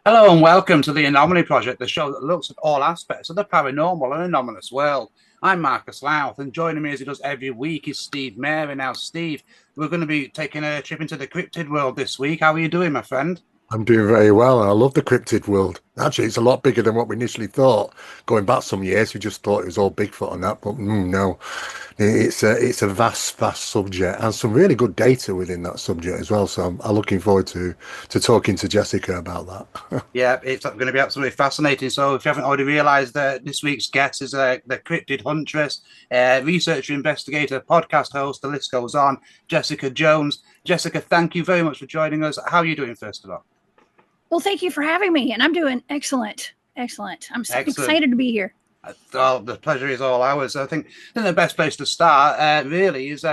Hello and welcome to the Anomaly Project, the show that looks at all aspects of the paranormal and anomalous world. I'm Marcus Lowth, and joining me as he does every week is Steve Mera. Now, Steve, we're going to be taking a trip into the cryptid world this week. How are you doing, my friend? I'm doing very well, and I love the cryptid world. Actually, it's a lot bigger than what we initially thought. Going back some years, we just thought it was all Bigfoot and that, but no, it's a vast subject, and some really good data within that subject as well. So I'm looking forward to talking to Jessica about that. Yeah, it's going to be absolutely fascinating. So, if you haven't already realised, this week's guest is the Cryptid Huntress, researcher, investigator, podcast host. The list goes on. Jessica Jones. Jessica, thank you very much for joining us. How are you doing, first of all? Well, thank you for having me, and I'm doing excellent. Excellent. I'm so Excellent. excited to be here. Oh, the pleasure is all ours. I think the best place to start really is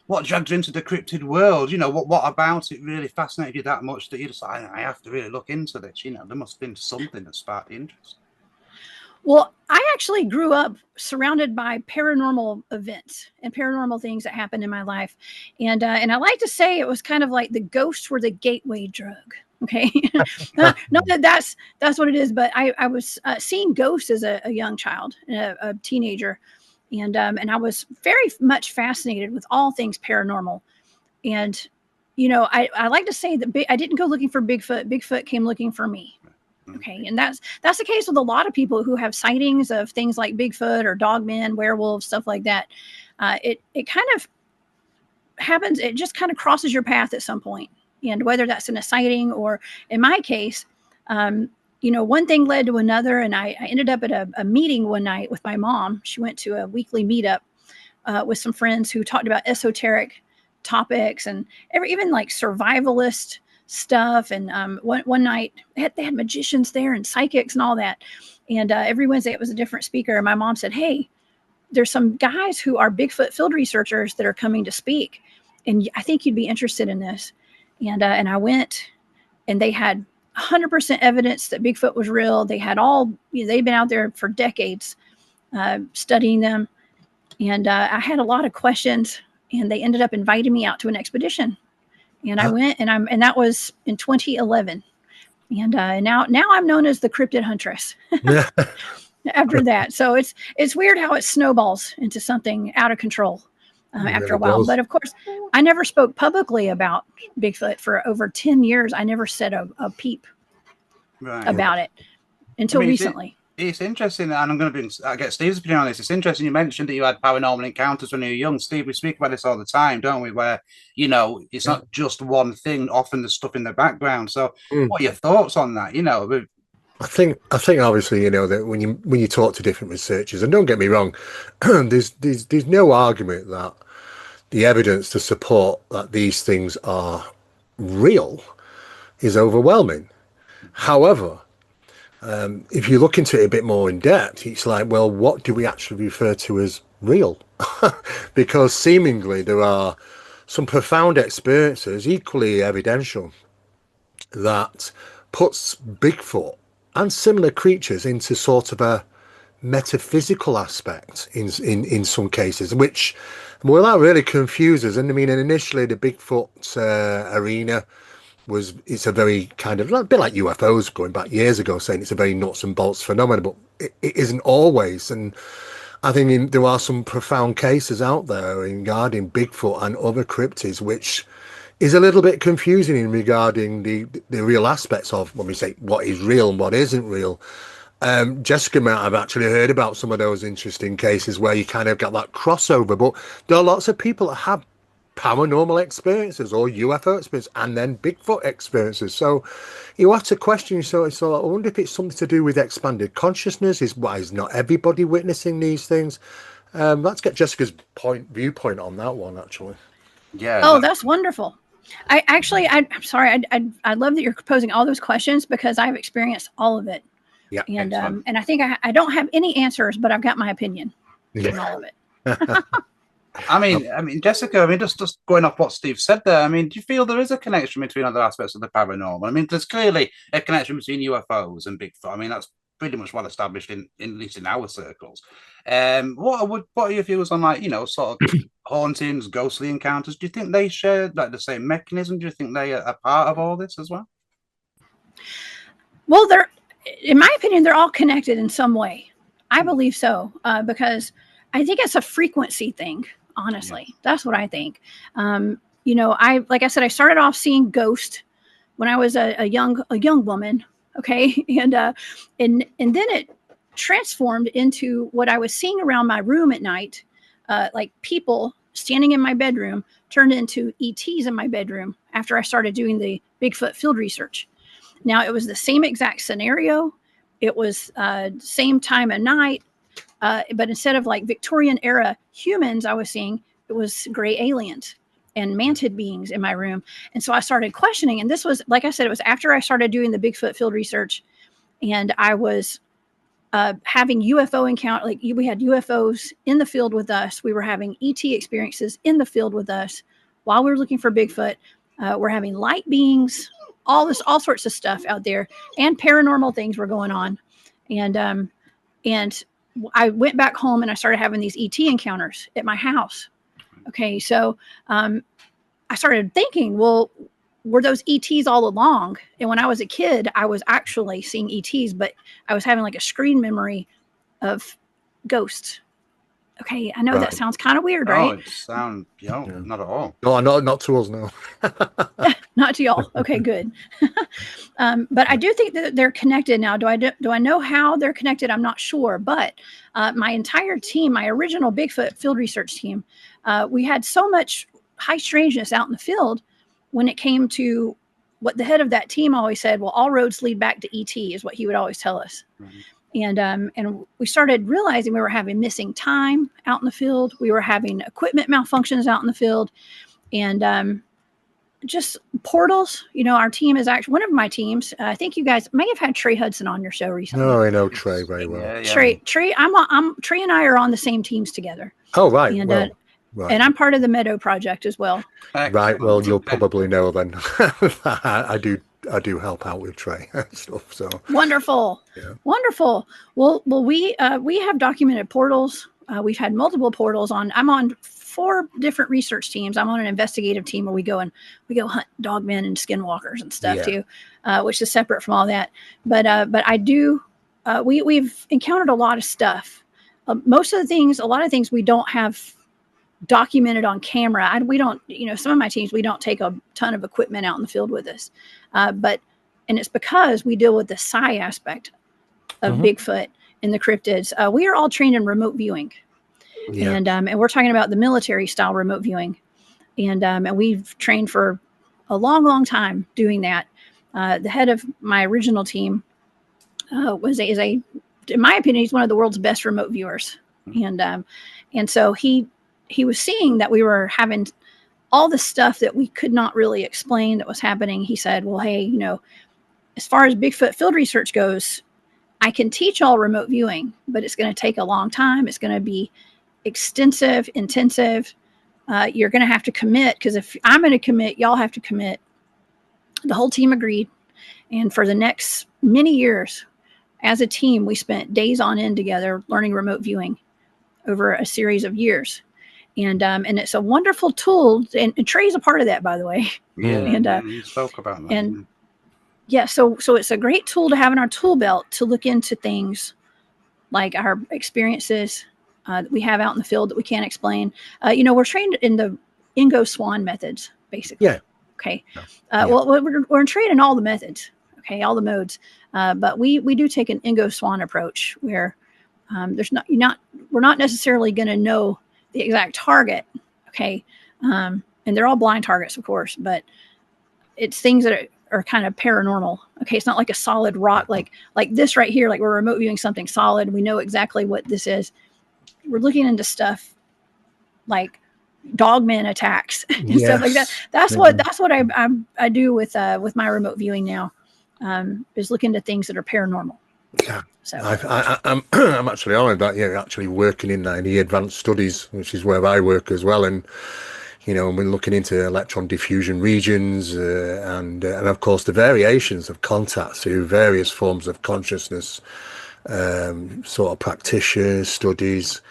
what dragged you into the cryptid world. You know, what about it really fascinated you that much that you just I have to really look into this. You know, there must have been something that sparked the interest. Well, I actually grew up surrounded by paranormal events and paranormal things that happened in my life, and I like to say it was kind of like the ghosts were the gateway drug. Okay, not that that's what it is, but I was seeing ghosts as a young child, a teenager, and I was very much fascinated with all things paranormal. And I like to say that I didn't go looking for Bigfoot. Bigfoot came looking for me. Okay, and that's the case with a lot of people who have sightings of things like Bigfoot or dogmen, werewolves, stuff like that. It kind of happens. It just kind of crosses your path at some point, and whether that's in a sighting or, in my case, one thing led to another, and I ended up at a meeting one night with my mom. She went to a weekly meetup with some friends who talked about esoteric topics and even like survivalist stuff. And one night they had magicians there and psychics and all that. And every Wednesday it was a different speaker. And my mom said, "Hey, there's some guys who are Bigfoot field researchers that are coming to speak, and I think you'd be interested in this." And I went, and they had 100% evidence that Bigfoot was real. They had they'd been out there for decades studying them. And I had a lot of questions, and they ended up inviting me out to an expedition. And I went, and that was in 2011. And now I'm known as the Cryptid Huntress Yeah. after that. So it's weird how it snowballs into something out of control It after a really while. does. But of course, I never spoke publicly about Bigfoot for over 10 years. I never said a peep Right. about it I until mean, recently. it's interesting, and I'm going to get Steve's opinion on this. It's interesting you mentioned that you had paranormal encounters when you were young. Steve, we speak about this all the time, don't we? Where, it's Yeah. not just one thing, often there's stuff in the background. So, Mm. what are your thoughts on that? I think obviously that when you talk to different researchers, and don't get me wrong, there's no argument that the evidence to support that these things are real is overwhelming. However, if you look into it a bit more in depth, it's like, well, what do we actually refer to as real? Because seemingly there are some profound experiences, equally evidential, that puts Bigfoot and similar creatures into sort of a metaphysical aspect in some cases, which, well, that really confuses. And I mean, initially the Bigfoot arena it's a very kind of a bit like UFOs going back years ago, saying it's a very nuts and bolts phenomenon, but it isn't always. And I think there are some profound cases out there regarding Bigfoot and other cryptids, which is a little bit confusing in regarding the real aspects of when we say what is real and what isn't real. Jessica might have actually heard about some of those interesting cases where you kind of got that crossover, but there are lots of people that have paranormal experiences or UFO experiences and then Bigfoot experiences. So you have to question yourself. So I wonder if it's something to do with expanded consciousness. Why is not everybody witnessing these things? Let's get Jessica's viewpoint on that one, actually. Yeah, Oh, that's wonderful. I'm sorry. I love that you're posing all those questions because I've experienced all of it. Yeah. And I think I don't have any answers, but I've got my opinion on Yeah. all of it. Jessica, just going off what Steve said there, do you feel there is a connection between other aspects of the paranormal? There's clearly a connection between UFOs and Bigfoot. That's pretty much well established at least in our circles. What are your views on sort of hauntings, ghostly encounters? Do you think they share like the same mechanism? Do you think they are a part of all this as well? Well, in my opinion, they're all connected in some way. I believe so, because I think it's a frequency thing. Honestly, that's what I think. Like I said, I started off seeing ghosts when I was a young woman. Okay, and then it transformed into what I was seeing around my room at night, like people standing in my bedroom, turned into ETs in my bedroom after I started doing the Bigfoot field research. Now, it was the same exact scenario. It was same time of night, but instead of like Victorian era humans I was seeing, it was gray aliens and mantid beings in my room. And so I started questioning. And this was, like I said, it was after I started doing the Bigfoot field research, and I was having UFO encounter. Like we had UFOs in the field with us. We were having ET experiences in the field with us while we were looking for Bigfoot. We're having light beings, all sorts of stuff out there, and paranormal things were going on. And I went back home and I started having these ET encounters at my house. Okay. So, I started thinking, well, were those ETs all along? And when I was a kid, I was actually seeing ETs, but I was having like a screen memory of ghosts. Okay, I know that sounds kind of weird, right? Oh, it sounds, not at all. No, not to us, no. Not to y'all. Okay, good. But I do think that they're connected now. Do I know how they're connected? I'm not sure. But my entire team, my original Bigfoot field research team, we had so much high strangeness out in the field when it came to what the head of that team always said. Well, all roads lead back to ET is what he would always tell us. Mm-hmm. And we started realizing we were having missing time out in the field. We were having equipment malfunctions out in the field, and just portals. Our team is actually one of my teams. I think you guys may have had Trey Hudson on your show recently. No, I know Trey very well. Yeah. Trey, Trey and I are on the same teams together. Oh, right. And, right. And I'm part of the Meadow Project as well. Excellent. Right. Well, you'll probably know then. I do help out with Trey and stuff. So wonderful. Yeah. Wonderful. Well, we have documented portals. We've had multiple portals I'm on 4 different research teams. I'm on an investigative team where we go hunt dogmen and skinwalkers and stuff too, which is separate from all that. But I do. We've encountered a lot of stuff. A lot of things we don't have documented on camera. We don't, some of my teams, we don't take a ton of equipment out in the field with us. And it's because we deal with the psi aspect of Bigfoot and the cryptids. We are all trained in remote viewing. Yeah. And we're talking about the military style remote viewing. And we've trained for a long, long time doing that. The head of my original team in my opinion, he's one of the world's best remote viewers. And so he was seeing that we were having all the stuff that we could not really explain that was happening. He said, well, hey, as far as Bigfoot field research goes, I can teach all remote viewing, but it's going to take a long time. It's going to be extensive, intensive. You're going to have to commit, because if I'm going to commit, y'all have to commit. The whole team agreed. And for the next many years, as a team, we spent days on end together learning remote viewing over a series of years. And it's a wonderful tool, and Trey's a part of that, by the way. Yeah, and you spoke about that. And yeah, so it's a great tool to have in our tool belt to look into things like our experiences that we have out in the field that we can't explain. We're trained in the Ingo Swan methods, basically. Yeah. Okay. Well, we're trained in all the methods. Okay, all the modes. But we do take an Ingo Swan approach where we're not necessarily going to know the exact target. Okay. And they're all blind targets, of course, but it's things that are kind of paranormal. Okay. It's not like a solid rock, like this right here, like we're remote viewing something solid. We know exactly what this is. We're looking into stuff like dogman attacks and stuff like that. That's what I do with my remote viewing now, is look into things that are paranormal. Yeah. So I'm actually honored that you're actually working in the advanced studies, which is where I work as well. And we're looking into electron diffusion regions and of course the variations of contact through various forms of consciousness, sort of practitioner studies,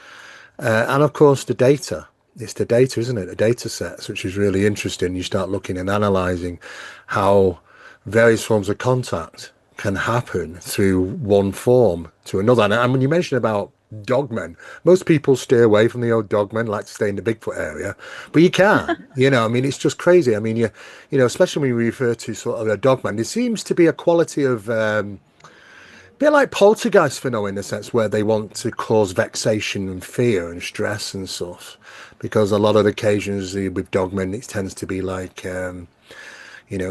and of course the data. It's the data, isn't it? The data sets, which is really interesting. You start looking and analyzing how various forms of contact can happen through one form to another. And when you mentioned about dogmen, most people stay away from the old dogmen, like to stay in the Bigfoot area, but you can, I mean, it's just crazy. I mean, especially when you refer to sort of a dogman, there seems to be a quality of, bit like poltergeist phenomena in the sense where they want to cause vexation and fear and stress and stuff, because a lot of occasions with dogmen, it tends to be like,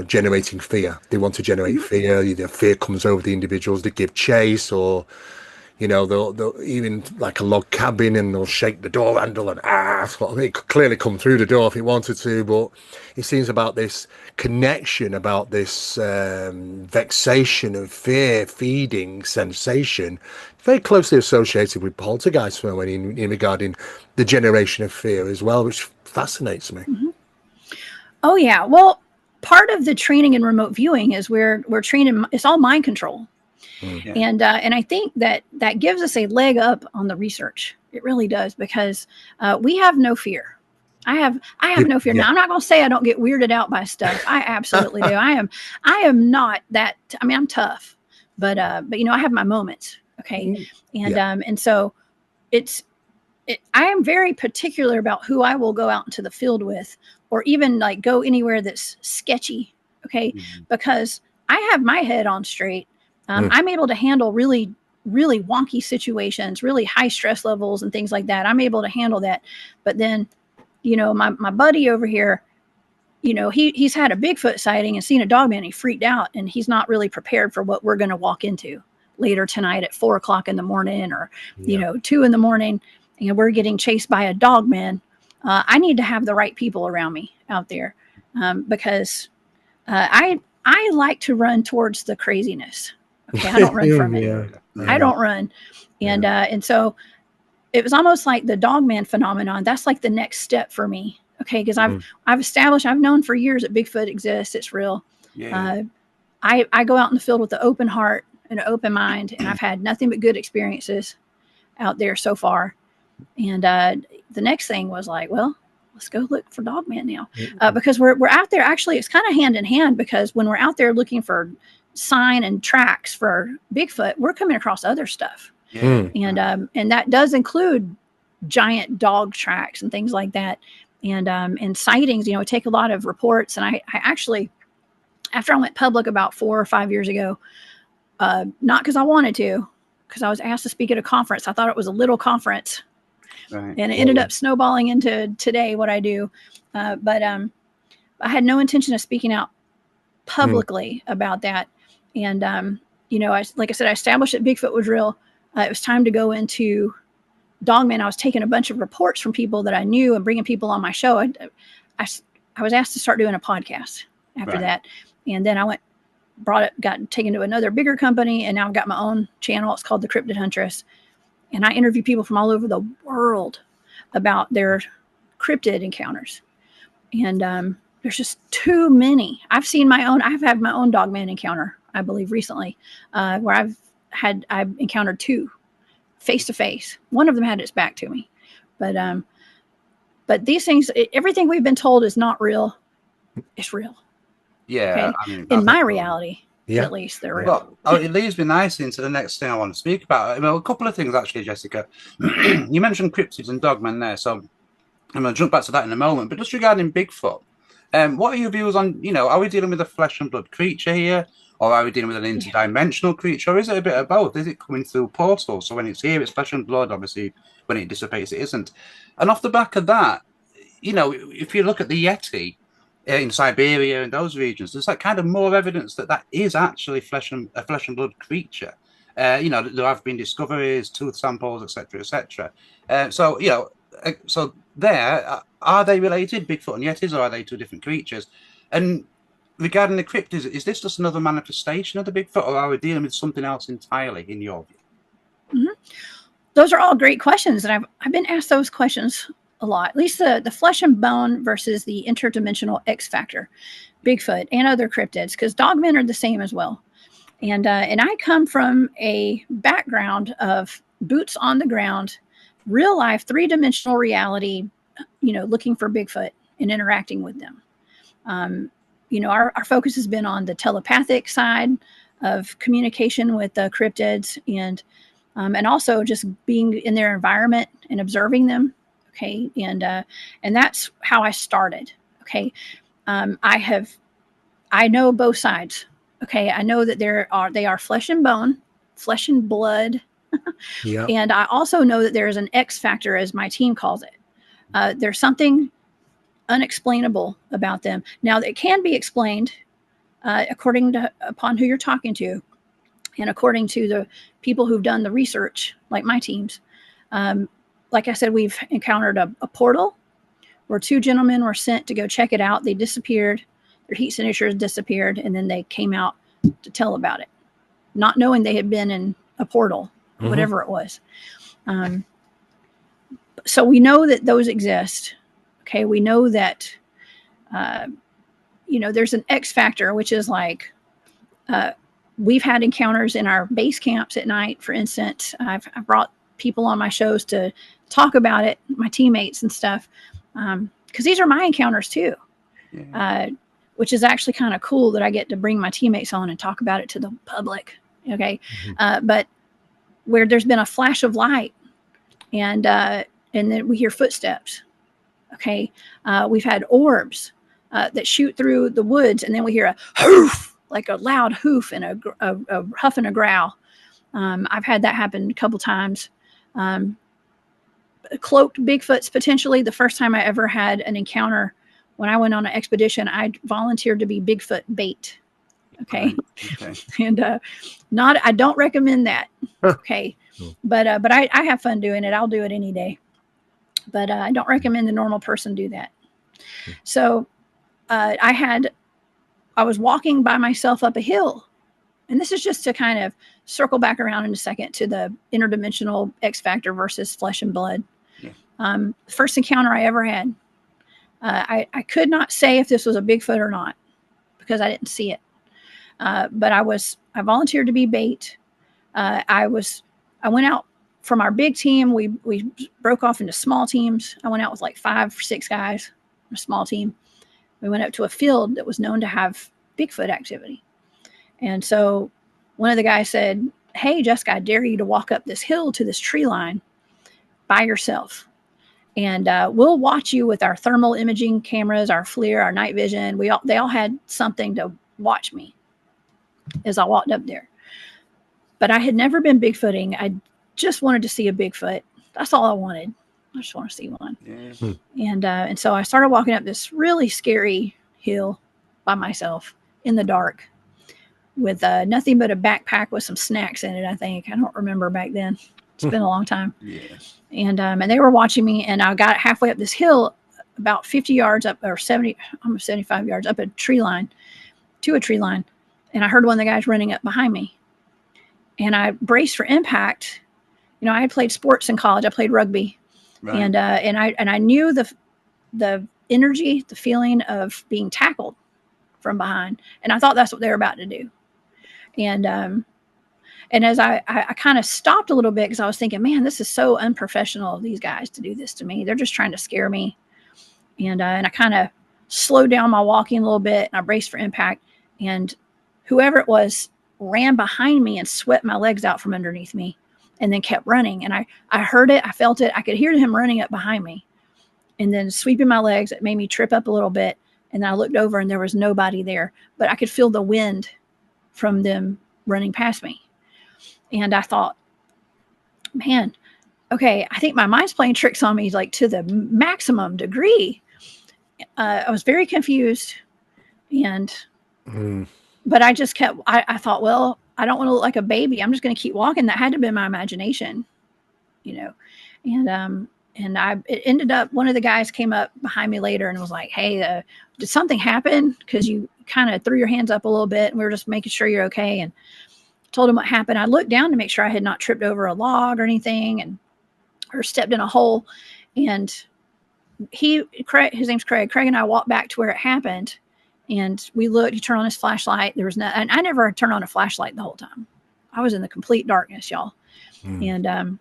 generating fear. They want to generate fear. Fear comes over the individuals. They give chase, or they'll even like a log cabin, and they'll shake the door handle, and it could clearly come through the door if it wanted to. But it seems about this connection, about this vexation of fear feeding sensation, very closely associated with poltergeist phenomenon in regarding the generation of fear as well, which fascinates me. Oh yeah, well, part of the training in remote viewing is we're training. It's all mind control. Yeah. And I think that gives us a leg up on the research. It really does, because we have no fear. I have no fear. Yeah. Now, I'm not going to say I don't get weirded out by stuff. I absolutely do. I am not that. I mean, I'm tough, but I have my moments. Okay, and so I am very particular about who I will go out into the field with, or even like go anywhere that's sketchy. Okay, because I have my head on straight. I'm able to handle really, really wonky situations, really high stress levels and things like that. I'm able to handle that. But then, my buddy over here, he's had a Bigfoot sighting and seen a dog man. He freaked out, and he's not really prepared for what we're going to walk into later tonight at 4:00 in the morning, or, 2 in the morning, and we're getting chased by a dog man. I need to have the right people around me out there, because I like to run towards the craziness. Okay, I don't run from it. I don't run. And so it was almost like the dogman phenomenon. That's like the next step for me. Okay, because I've known for years that Bigfoot exists. It's real. Yeah. I go out in the field with an open heart and an open mind, and I've had nothing but good experiences out there so far. And the next thing was like, well, let's go look for dogman now, because we're out there. Actually, it's kind of hand in hand, because when we're out there looking for sign and tracks for Bigfoot, we're coming across other stuff. And that does include giant dog tracks and things like that, and sightings. We take a lot of reports, and I actually, after I went public about 4 or 5 years ago, not because I wanted to, because I was asked to speak at a conference. I thought it was a little conference, and it ended up snowballing into today what I do. But I had no intention of speaking out publicly about that. And, like I said, I established that Bigfoot was real. It was time to go into dogman. I was taking a bunch of reports from people that I knew and bringing people on my show. I was asked to start doing a podcast after that. And then I got taken to another bigger company, and now I've got my own channel. It's called the Cryptid Huntress. And I interview people from all over the world about their cryptid encounters. And there's just too many. I've had my own dogman encounter, I believe, recently, where I've encountered 2 face to face. One of them had its back to me, but these things, everything we've been told is not real. It's real. Yeah. Okay? I mean, in my reality, at least they're real. Well, it leads me nicely into the next thing I want to speak about. A couple of things actually, Jessica. You mentioned cryptids and dogmen there, so I'm going to jump back to that in a moment. But just regarding Bigfoot, what are your views on, are we dealing with a flesh and blood creature here? Or are we dealing with an interdimensional creature? Or is it a bit of both? Is it coming through portals? So when it's here, it's flesh and blood. Obviously, when it dissipates, it isn't. And off the back of that, if you look at the Yeti in Siberia and those regions, there's like kind of more evidence that is actually a flesh and blood creature. There have been discoveries, tooth samples, etc., etc. So there, are they related, Bigfoot and Yetis, or are they 2 different creatures? And regarding the cryptids, is this just another manifestation of the Bigfoot, or are we dealing with something else entirely, in your view? Those are all great questions, and I've been asked those questions a lot. At least the flesh and bone versus the interdimensional X factor, Bigfoot and other cryptids, because dogmen are the same as well. And I come from a background of boots on the ground, real life, 3-dimensional reality, looking for Bigfoot and interacting with them. Our focus has been on the telepathic side, of communication with the cryptids, and also just being in their environment and observing them. Okay, and that's how I started. Okay, I know both sides. Okay, I know that they are flesh and bone, flesh and blood, Yeah. and I also know that there is an X factor, as my team calls it. There's something unexplainable about them. Now, it can be explained according to upon who you're talking to, and according to the people who've done the research, like my teams. Like I said, we've encountered a portal where two gentlemen were sent to go check it out. They disappeared. Their heat signatures disappeared, and then they came out to tell about it, not knowing they had been in a portal, whatever it was. So we know that those exist. Okay, we know that, there's an X factor, which is like, we've had encounters in our base camps at night, for instance. I've brought people on my shows to talk about it, my teammates and stuff, because these are my encounters too. Yeah. Which is actually kind of cool that I get to bring my teammates on and talk about it to the public. Okay. But where there's been a flash of light and then we hear footsteps. Okay. We've had orbs that shoot through the woods, and then we hear a hoof, like a loud hoof and a huff and a growl. I've had that happen a couple times. Cloaked Bigfoots, potentially. The first time I ever had an encounter, when I went on an expedition, I volunteered to be Bigfoot bait. Okay. And I don't recommend that. Okay. But I have fun doing it. I'll do it any day. But I don't recommend the normal person do that. So I was walking by myself up a hill. And this is just to kind of circle back around in a second to the interdimensional X factor versus flesh and blood. Yeah. First encounter I ever had. I could not say if this was a Bigfoot or not because I didn't see it. But I volunteered to be bait. I went out from our big team. We broke off into small teams. I went out with like 5 or 6 guys, a small team. We went up to a field that was known to have Bigfoot activity. And so one of the guys said, "Hey, Jessica, I dare you to walk up this hill to this tree line by yourself. And we'll watch you with our thermal imaging cameras, our FLIR, our night vision." They all had something to watch me as I walked up there. But I had never been Bigfooting. I just wanted to see a Bigfoot. That's all I wanted. I just want to see one. Yeah. And so I started walking up this really scary hill by myself in the dark with nothing but a backpack with some snacks in it, I think. I don't remember back then. It's been a long time. Yes. And they were watching me, and I got halfway up this hill, about 50 yards up, or 70, almost 75 yards up to a tree line. And I heard one of the guys running up behind me. And I braced for impact. I had played sports in college. I played rugby. Right. And I knew the energy, the feeling of being tackled from behind. And I thought that's what they were about to do. And as I kind of stopped a little bit because I was thinking, man, this is so unprofessional of these guys to do this to me. They're just trying to scare me. And I kind of slowed down my walking a little bit, and I braced for impact. And whoever it was ran behind me and swept my legs out from underneath me and then kept running. And I heard it. I felt it. I could hear him running up behind me and then sweeping my legs. It made me trip up a little bit. And then I looked over and there was nobody there, but I could feel the wind from them running past me. And I thought, man, okay, I think my mind's playing tricks on me, like to the maximum degree. I was very confused. But I just kept, I thought, well, I don't want to look like a baby. I'm just going to keep walking. That had to be my imagination, and it ended up, one of the guys came up behind me later and was like, "Hey, did something happen? Because you kind of threw your hands up a little bit, and we were just making sure you're okay." And told him what happened. I looked down to make sure I had not tripped over a log or anything or stepped in a hole. And his name's Craig. Craig and I walked back to where it happened. And we looked, he turned on his flashlight. There was no, and I never turned on a flashlight the whole time. I was in the complete darkness, y'all. And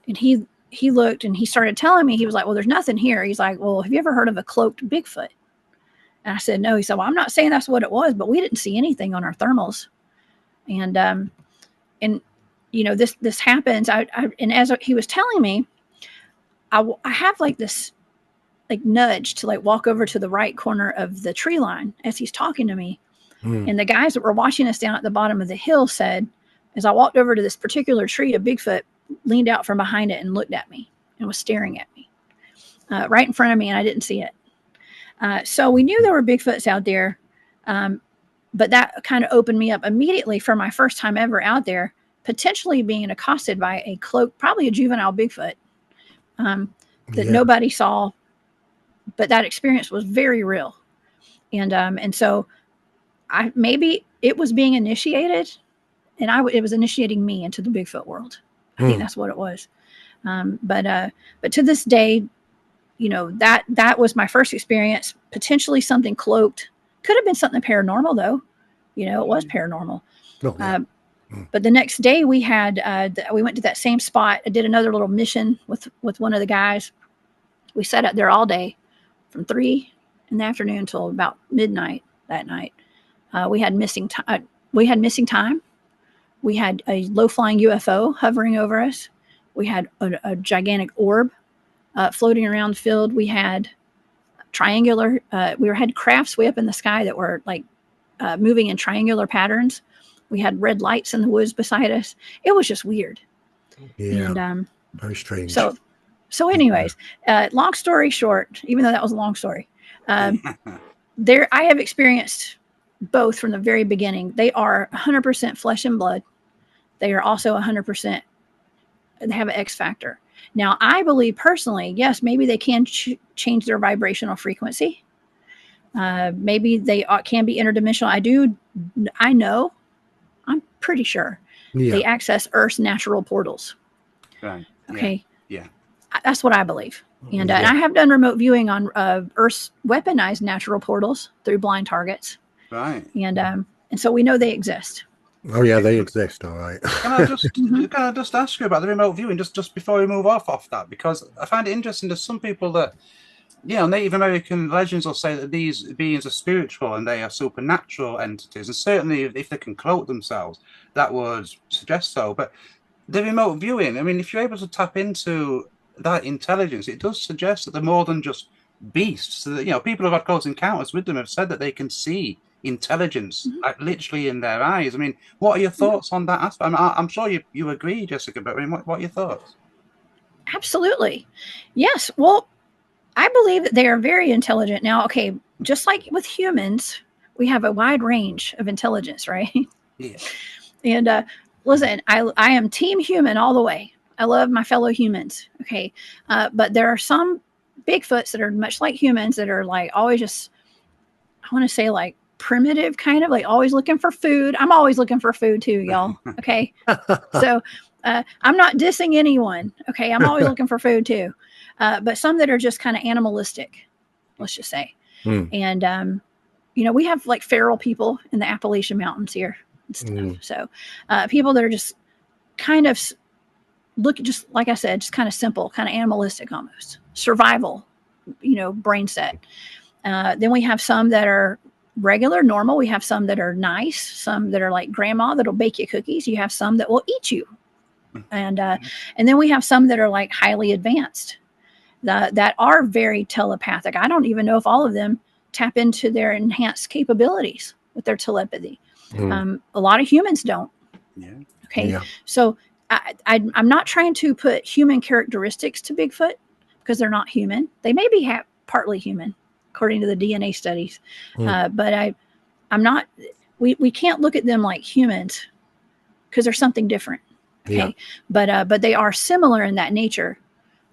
he looked and he started telling me, he was like, "Well, there's nothing here." He's like, "Well, have you ever heard of a cloaked Bigfoot?" And I said, "No." He said, "Well, I'm not saying that's what it was, but we didn't see anything on our thermals." And you know, this happens. And as he was telling me, I have like this like nudge to like walk over to the right corner of the tree line as he's talking to me. And the guys that were watching us down at the bottom of the hill said, as I walked over to this particular tree, a Bigfoot leaned out from behind it and looked at me and was staring at me right in front of me, and I didn't see it. So we knew there were Bigfoots out there, but that kind of opened me up immediately for my first time ever out there, potentially being accosted by a cloaked, probably a juvenile Bigfoot that nobody saw, but that experience was very real. And so maybe it was being initiated, and it was initiating me into the Bigfoot world. I think that's what it was. But to this day, you know, that was my first experience, potentially something cloaked. Could have been something paranormal though. You know, it was paranormal. But the next day we went to that same spot. I did another little mission with one of the guys. We sat out there all day from 3 in the afternoon until about midnight that night. We had missing time. We had a low-flying UFO hovering over us. We had a gigantic orb floating around the field. We had triangular. We had crafts way up in the sky that were like moving in triangular patterns. We had red lights in the woods beside us. It was just weird. Yeah, and, very strange. So anyways, long story short, even though that was a long story, I have experienced both from the very beginning. They are 100% flesh and blood. They are also 100%. They have an X factor. Now, I believe personally, yes, maybe they can change their vibrational frequency. Maybe they can be interdimensional. I'm pretty sure they access Earth's natural portals. Right. Okay. Yeah. That's what I believe. And I have done remote viewing on Earth's weaponized natural portals through blind targets. Right. And so we know they exist. Oh yeah, they exist. All right. Can I just ask you about the remote viewing just before we move off that? Because I find it interesting. There's some people that, you know, Native American legends will say that these beings are spiritual and they are supernatural entities. And certainly if they can cloak themselves, that would suggest so. But the remote viewing, I mean, if you're able to tap into that intelligence, it does suggest that they're more than just beasts. So that, you know, people who've had close encounters with them have said that they can see intelligence, like literally in their eyes. I mean, what are your thoughts on that aspect? I'm sure you agree, Jessica, but I mean, what are your thoughts? Absolutely. Yes. Well, I believe that they are very intelligent. Now, okay, just like with humans, we have a wide range of intelligence, right? Yeah. And listen, I am team human all the way. I love my fellow humans. Okay. But there are some Bigfoots that are much like humans that are like always just, I want to say like primitive, kind of like always looking for food. I'm always looking for food too, y'all. Okay. So I'm not dissing anyone. Okay. I'm always looking for food too. But some that are just kind of animalistic, let's just say. And, you know, we have like feral people in the Appalachian Mountains here and stuff. So people that are just kind of just like I said, just kind of simple, kind of animalistic almost. Survival, you know, brain set. Then we have some that are regular, normal. We have some that are nice, some that are like grandma that'll bake you cookies. You have some that will eat you. And then we have some that are like highly advanced. That are very telepathic. I don't even know if all of them tap into their enhanced capabilities with their telepathy. A lot of humans don't. Yeah. Okay. Yeah. So I'm not trying to put human characteristics to Bigfoot because they're not human. They may be partly human, according to the DNA studies. But I'm not. We can't look at them like humans because they're something different. Okay. Yeah. But they are similar in that nature,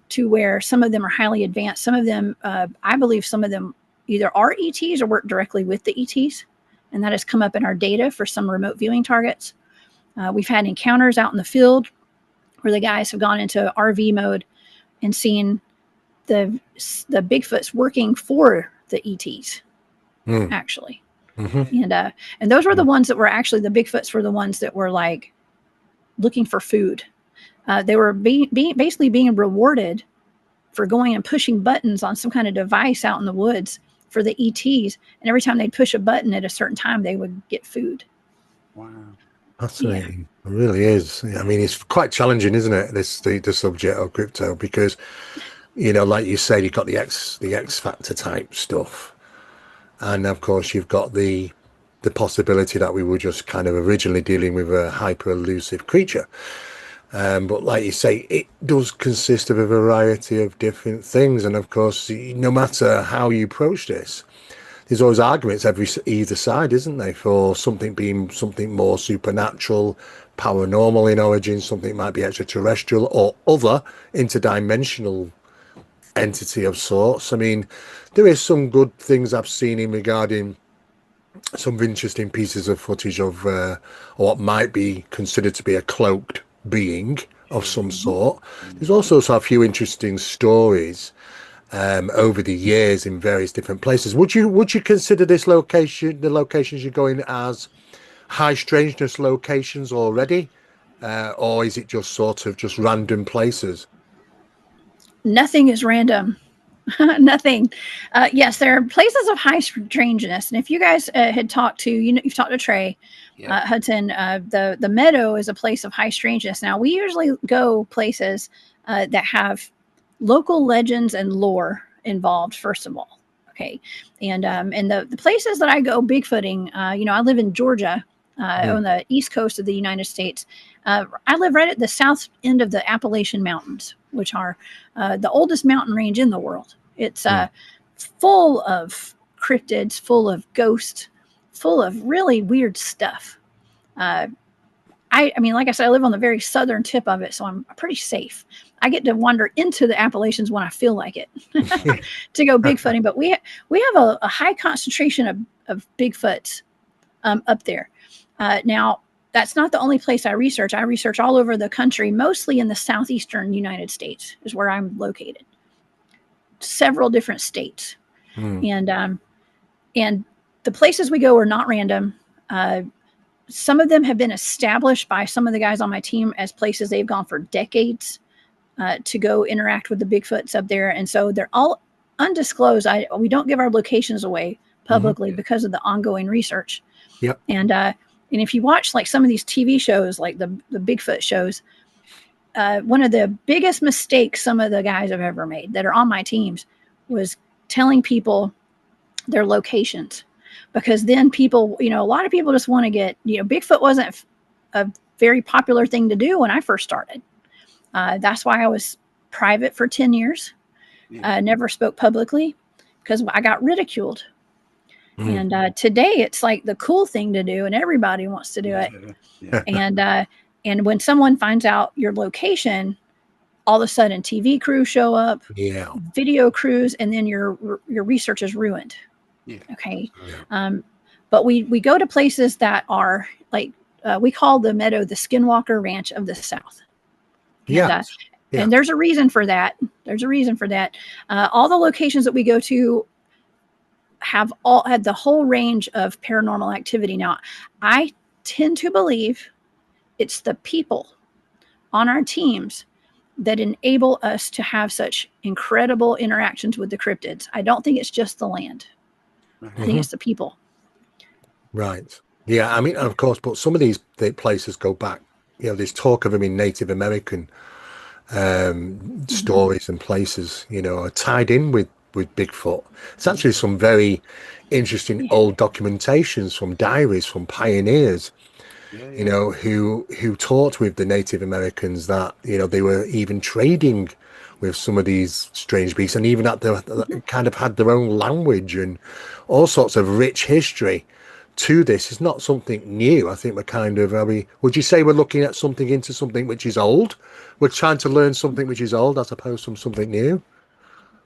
to where some of them are highly advanced. Some of them, I believe some of them either are ETs or work directly with the ETs. And that has come up in our data for some remote viewing targets. We've had encounters out in the field where the guys have gone into RV mode and seen the Bigfoots working for the ETs, actually. And those were the ones that were actually, the Bigfoots were the ones that were like looking for food. They were basically being rewarded for going and pushing buttons on some kind of device out in the woods for the ETs. And every time they'd push a button at a certain time, they would get food. Wow. Fascinating. It really is. I mean, it's quite challenging, isn't it? The subject of crypto, because like you said, you've got the X factor type stuff, and of course you've got the possibility that we were just kind of originally dealing with a hyper elusive creature. But like you say, it does consist of a variety of different things, and of course, no matter how you approach this, there's always arguments either side, isn't there, for something being something more supernatural, paranormal in origin, something might be extraterrestrial or other interdimensional entity of sorts. I mean, there is some good things I've seen in regarding some interesting pieces of footage of what might be considered to be a cloaked being of some sort. There's also a few interesting stories over the years in various different places. Would you consider the locations you're going as high strangeness locations already, or is it just sort of just random places? Nothing is random. Nothing. Yes, there are places of high strangeness, and if you guys had talked to, you've talked to Trey Hudson. The Meadow is a place of high strangeness. Now, we usually go places that have local legends and lore involved. First of all, okay, and the places that I go bigfooting, I live in Georgia, on the east coast of the United States. I live right at the south end of the Appalachian Mountains, which are the oldest mountain range in the world. It's full of cryptids, full of ghosts, full of really weird stuff. I mean, like I said, I live on the very southern tip of it, so I'm pretty safe. I get to wander into the Appalachians when I feel like it to go bigfooting. But we have a high concentration of Bigfoots up there. Now, that's not the only place I research. I research all over the country, mostly in the southeastern United States is where I'm located. Several different states. And the places we go are not random. Some of them have been established by some of the guys on my team as places they've gone for decades to go interact with the Bigfoots up there. And so they're all undisclosed. We don't give our locations away publicly because of the ongoing research. Yep. And if you watch like some of these TV shows, like the Bigfoot shows, one of the biggest mistakes some of the guys have ever made that are on my teams was telling people their locations, because then people, a lot of people just want to get, Bigfoot wasn't a very popular thing to do when I first started. That's why I was private for 10 years. Never spoke publicly because I got ridiculed. And today it's like the cool thing to do and everybody wants to do it. And when someone finds out your location, all of a sudden TV crews show up, video crews, and then your research is ruined. Okay. But we go to places that are like, we call the Meadow the Skinwalker Ranch of the South. And there's a reason for that. All the locations that we go to have all had the whole range of paranormal activity. Now, I tend to believe it's the people on our teams that enable us to have such incredible interactions with the cryptids. I don't think it's just the land. I think it's the people. Right. Yeah. I mean, of course, but some of these places go back. There's talk of them in Native American stories and places. Are tied in with Bigfoot. It's actually some very interesting old documentations from diaries from pioneers. Who talked with the Native Americans that they were even trading with some of these strange beasts, and even kind of had their own language and all sorts of rich history to this. It's not something new. I think we're kind of, would you say we're looking at something which is old? We're trying to learn something which is old as opposed to something new.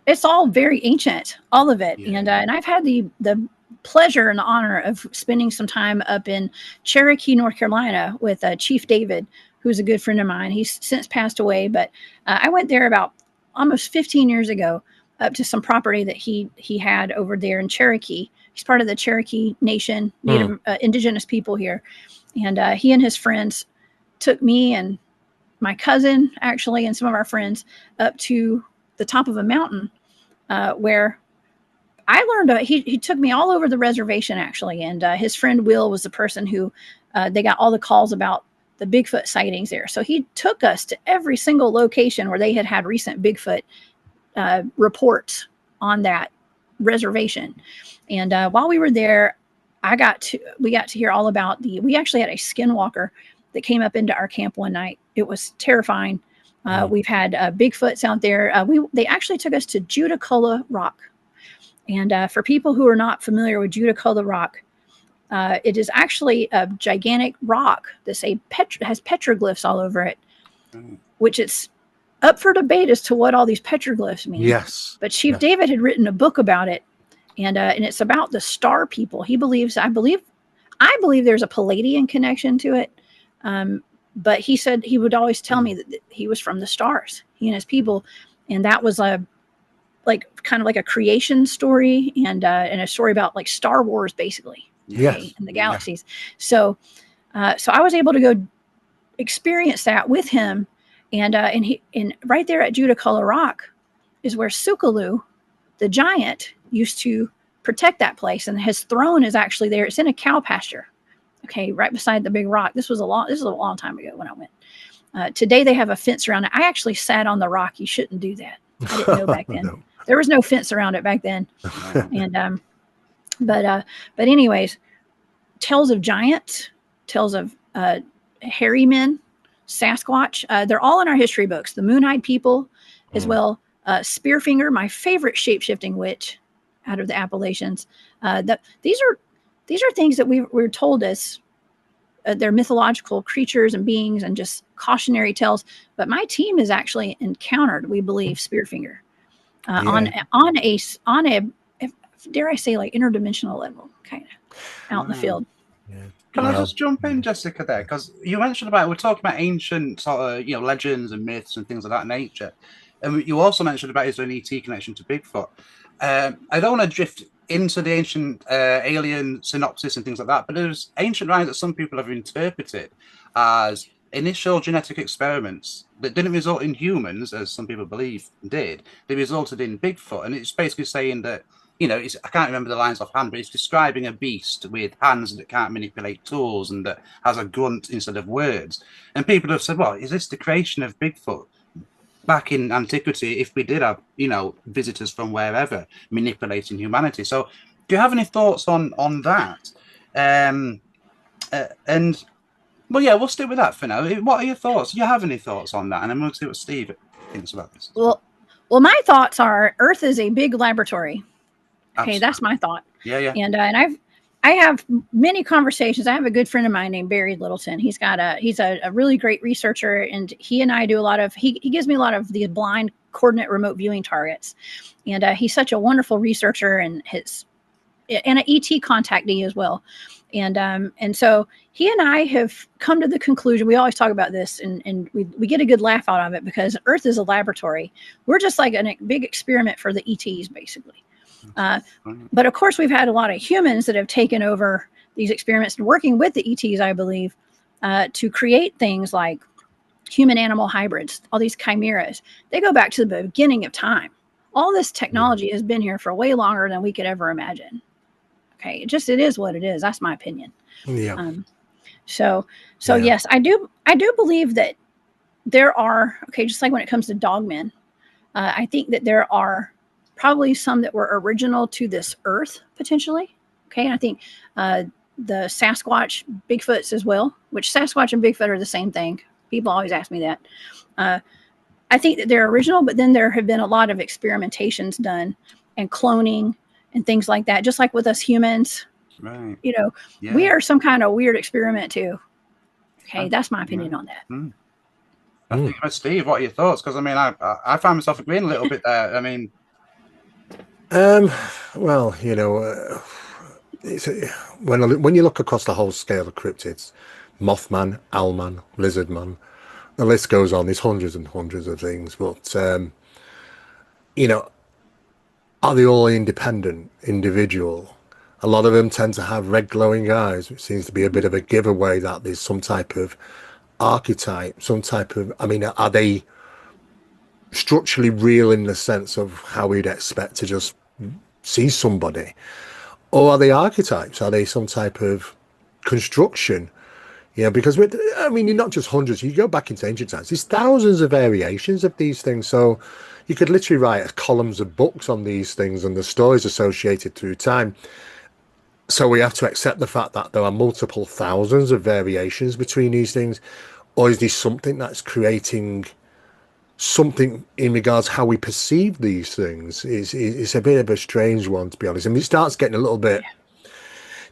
It's all very ancient, all of it. And I've had the pleasure and the honor of spending some time up in Cherokee, North Carolina with Chief David, who's a good friend of mine. He's since passed away, but I went there about almost 15 years ago up to some property that he had over there in Cherokee. He's part of the Cherokee Nation, Native indigenous people here. And he and his friends took me and my cousin, actually, and some of our friends up to the top of a mountain where I learned he took me all over the reservation actually, and his friend Will was the person who they got all the calls about the Bigfoot sightings there. So he took us to every single location where they had recent Bigfoot reports on that reservation. And while we were there, we got to hear all about we actually had a skinwalker that came up into our camp one night. It was terrifying. We've had Bigfoots out there. They actually took us to Judaculla Rock. And for people who are not familiar with Judaculla Rock, it is actually a gigantic rock that has petroglyphs all over it, which it's up for debate as to what all these petroglyphs mean. Yes. But Chief David had written a book about it, and it's about the star people. He believes, I believe there's a Palladian connection to it. But he said he would always tell me that he was from the stars, he and his people, and that was kind of like a creation story and a story about like Star Wars, basically. Yes. In the galaxies. So I was able to go experience that with him, and right there at Judaculla Rock is where Sukalu, the giant, used to protect that place, and his throne is actually there. It's in a cow pasture, right beside the big rock. This was a long time ago when I went. Today they have a fence around it. I actually sat on the rock. You shouldn't do that. I didn't know back then. No. There was no fence around it back then. And but anyways, tales of giants, tales of hairy men, Sasquatch. They're all in our history books. The Moon-eyed people, as well. Spearfinger, my favorite shape-shifting witch out of the Appalachians. These are things that we're told as they're mythological creatures and beings and just cautionary tales. But my team has actually encountered, we believe, Spearfinger on a dare I say, like interdimensional level, kind of out in the field. Yeah. Can I just jump in, Jessica, there? Because you mentioned we're talking about ancient sort of, legends and myths and things of that nature. And you also mentioned about his own ET connection to Bigfoot. I don't want to drift into the ancient alien synopsis and things like that, but there's ancient writings that some people have interpreted as initial genetic experiments that didn't result in humans, as some people believe did. They resulted in Bigfoot. And it's basically saying that, I can't remember the lines offhand, but it's describing a beast with hands that can't manipulate tools and that has a grunt instead of words. And people have said, well, is this the creation of Bigfoot? Back in antiquity, if we did have, visitors from wherever manipulating humanity. So do you have any thoughts on that? And well, yeah, we'll stick with that for now. What are your thoughts? Do you have any thoughts on that? And I'm going to see what Steve thinks about this. Well, my thoughts are Earth is a big laboratory. Okay, that's my thought. Yeah. And I have many conversations. I have a good friend of mine named Barry Littleton. He's a really great researcher, and he and I do a lot of, he gives me a lot of the blind coordinate remote viewing targets. And he's such a wonderful researcher and an ET contactee as well. And so he and I have come to the conclusion, we always talk about this and we get a good laugh out of it because Earth is a laboratory. We're just like a big experiment for the ETs, basically. But of course, we've had a lot of humans that have taken over these experiments and working with the ETs, I believe, to create things like human-animal hybrids, all these chimeras. They go back to the beginning of time. All this technology has been here for way longer than we could ever imagine. Okay, it is what it is. That's my opinion. Yeah. So yes, I do believe that there are, just like when it comes to dogmen, I think that there are probably some that were original to this earth, potentially. Okay, and I think the Sasquatch, Bigfoots as well, which Sasquatch and Bigfoot are the same thing. People always ask me that. I think that they're original, but then there have been a lot of experimentations done and cloning and things like that, just like with us humans. Right. We are some kind of weird experiment too. Okay, that's my opinion on that. I think, Steve, what are your thoughts? Because I find myself agreeing a little bit there. Well, when you look across the whole scale of cryptids, Mothman, Owlman, Lizardman, the list goes on. There's hundreds and hundreds of things, but are they all independent, individual? A lot of them tend to have red glowing eyes, which seems to be a bit of a giveaway that there's some type of archetype, are they structurally real in the sense of how we'd expect to just sees somebody? Or are they archetypes? Are they some type of construction? Yeah, because I mean, you're not just hundreds. You go back into ancient times. There's thousands of variations of these things. So you could literally write columns of books on these things and the stories associated through time. So we have to accept the fact that there are multiple thousands of variations between these things, or is this something that's creating something in regards how we perceive these things? It's a bit of a strange one, to be honest. I mean, it starts getting a little bit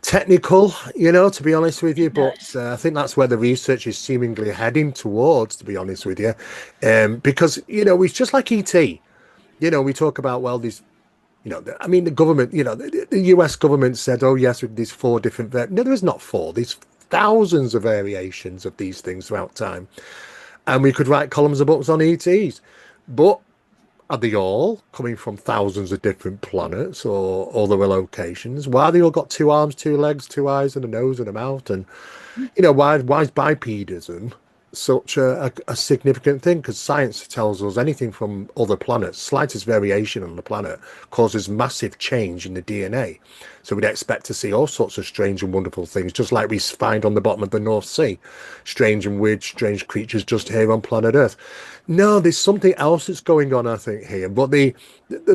technical, to be honest with you, but I think that's where the research is seemingly heading towards, to be honest with you, because it's just like ET. We talk about, well, these, I mean, the government, the US government said, oh yes, there's 4 different no, there is not 4, there's thousands of variations of these things throughout time, and we could write columns of books on ETs, but are they all coming from thousands of different planets or other locations? Why have they all got 2 arms, 2 legs, 2 eyes, and a nose and a mouth? And why is bipedism such a significant thing? Because science tells us anything from other planets, slightest variation on the planet causes massive change in the DNA. So we'd expect to see all sorts of strange and wonderful things, just like we find on the bottom of the North Sea, strange and weird, strange creatures just here on planet Earth. No, there's something else that's going on, I think, here. But the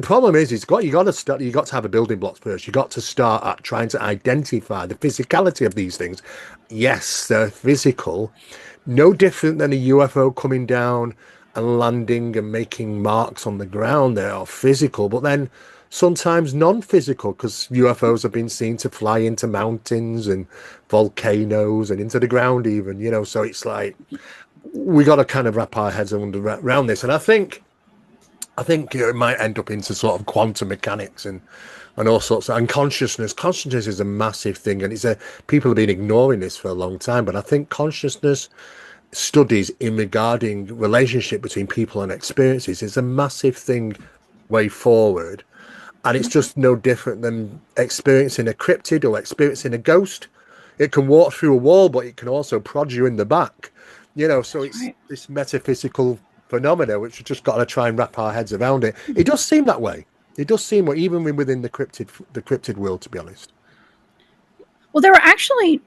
problem is, you got to have a building blocks first. You got to start at trying to identify the physicality of these things. Yes, they're physical, no different than a UFO coming down and landing and making marks on the ground. They are physical, but then sometimes non-physical, because UFOs have been seen to fly into mountains and volcanoes and into the ground even, so it's like we got to kind of wrap our heads around this. And I think it might end up into sort of quantum mechanics and all sorts of, and consciousness is a massive thing, and people have been ignoring this for a long time, but I think consciousness studies in regarding relationship between people and experiences is a massive thing way forward. And it's just no different than experiencing a cryptid or experiencing a ghost. It can walk through a wall, but it can also prod you in the back, so it's this metaphysical phenomena which we've just got to try and wrap our heads around it. It does seem that way. It does seem, even within the cryptid world, to be honest. Well, there were actually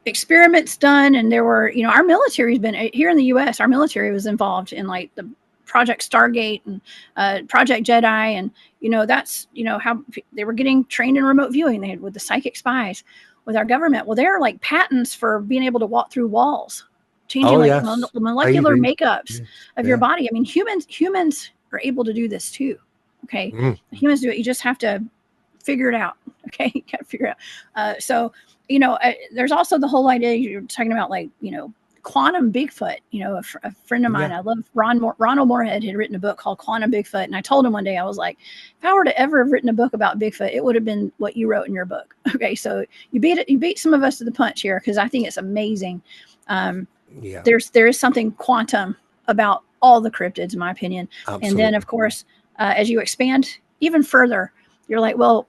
experiments done, and there were, our military's been here in the U.S. Our military was involved in like the Project Stargate and Project Jedi, and that's how they were getting trained in remote viewing. They had with the psychic spies with our government. Well, there are like patents for being able to walk through walls, changing molecular makeups of your body. I mean, humans are able to do this too. Okay, humans do it. You just have to figure it out. Okay, you got to figure it out. So there's also the whole idea you're talking about, like quantum Bigfoot. A friend of mine, I love Ronald Moorhead, had written a book called Quantum Bigfoot, and I told him one day, I was like, if I were to ever have written a book about Bigfoot, it would have been what you wrote in your book. Okay, so you beat some of us to the punch here, because I think it's amazing. There is something quantum about all the cryptids, in my opinion. Absolutely. And then, of course, as you expand even further, you're like, well,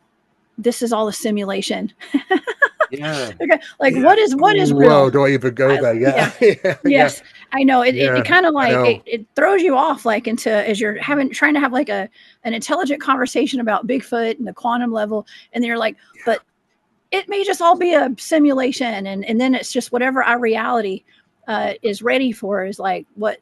this is all a simulation. Yeah. Okay. Like, what is real? Whoa, don't even go there. Yeah. Yes, I know. It kind of like it throws you off, like, into, as you're trying to have like an intelligent conversation about Bigfoot and the quantum level, and then you're like, but it may just all be a simulation, and then it's just whatever our reality is ready for is like what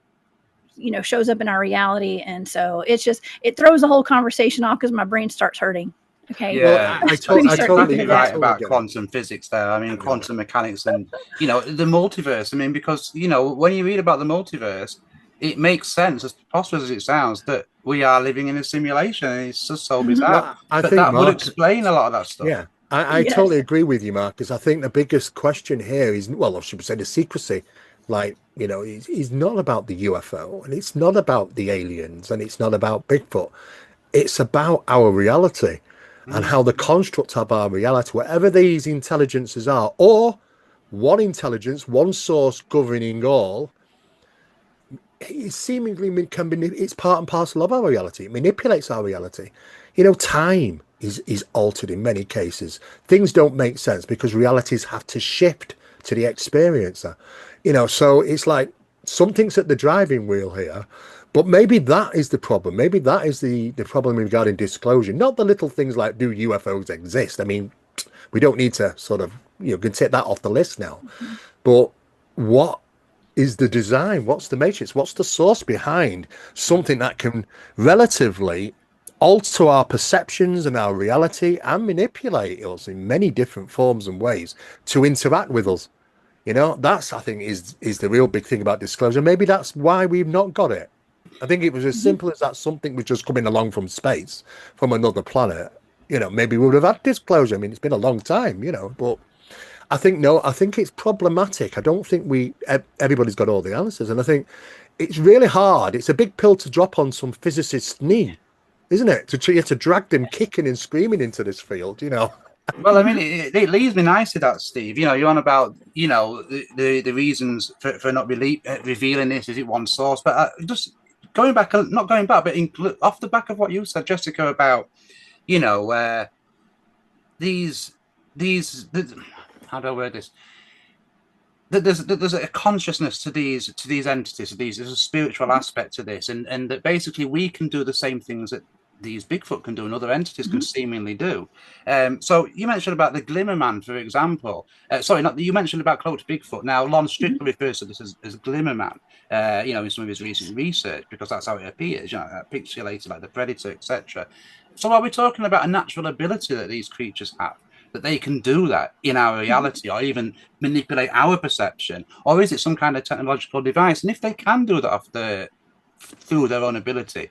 shows up in our reality. And so it throws the whole conversation off, because my brain starts hurting. Okay. Yeah, well, I totally right about quantum physics there. I mean, quantum mechanics and, the multiverse. I mean, because, when you read about the multiverse, it makes sense, as preposterous as it sounds, that we are living in a simulation. And it's just so bizarre. I think that would explain a lot of that stuff. Yeah, I totally agree with you, Mark, because I think the biggest question here is, well, I should say the secrecy. Like, it's not about the UFO, and it's not about the aliens, and it's not about Bigfoot. It's about our reality. And how the construct of our reality, whatever these intelligences are, or one intelligence, one source governing all, it seemingly it's part and parcel of our reality. It manipulates our reality. Time is altered in many cases. Things don't make sense because realities have to shift to the experiencer. So it's like something's at the driving wheel here. But maybe that is the problem. Maybe that is the problem regarding disclosure. Not the little things like, do UFOs exist? I mean, we don't need to sort of, can take that off the list now. But what is the design? What's the matrix? What's the source behind something that can relatively alter our perceptions and our reality and manipulate us in many different forms and ways to interact with us? That's, I think, is the real big thing about disclosure. Maybe that's why we've not got it. I think it was as simple as that something was just coming along from space, from another planet. Maybe we would have had disclosure. I mean, it's been a long time, but I think it's problematic. I don't think everybody's got all the answers. And I think it's really hard. It's a big pill to drop on some physicist's knee, isn't it? To drag them kicking and screaming into this field, Well, I mean, it leads me nicely that, Steve. You're on about, the reasons for not revealing this. Is it one source? But just going back, not going back, but off the back of what you said, Jessica, about, these, how do I word this? There's a consciousness to these entities. There's a spiritual aspect to this, and that basically we can do the same things that these Bigfoot can do and other entities can seemingly do. So you mentioned about the Glimmer Man, for example. You mentioned about cloaked Bigfoot. Now, Lon strictly refers to this as Glimmer Man, in some of his recent research, because that's how it appears, pixelated like the Predator, etc. So are we talking about a natural ability that these creatures have, that they can do that in our reality or even manipulate our perception? Or is it some kind of technological device? And if they can do that through their own ability,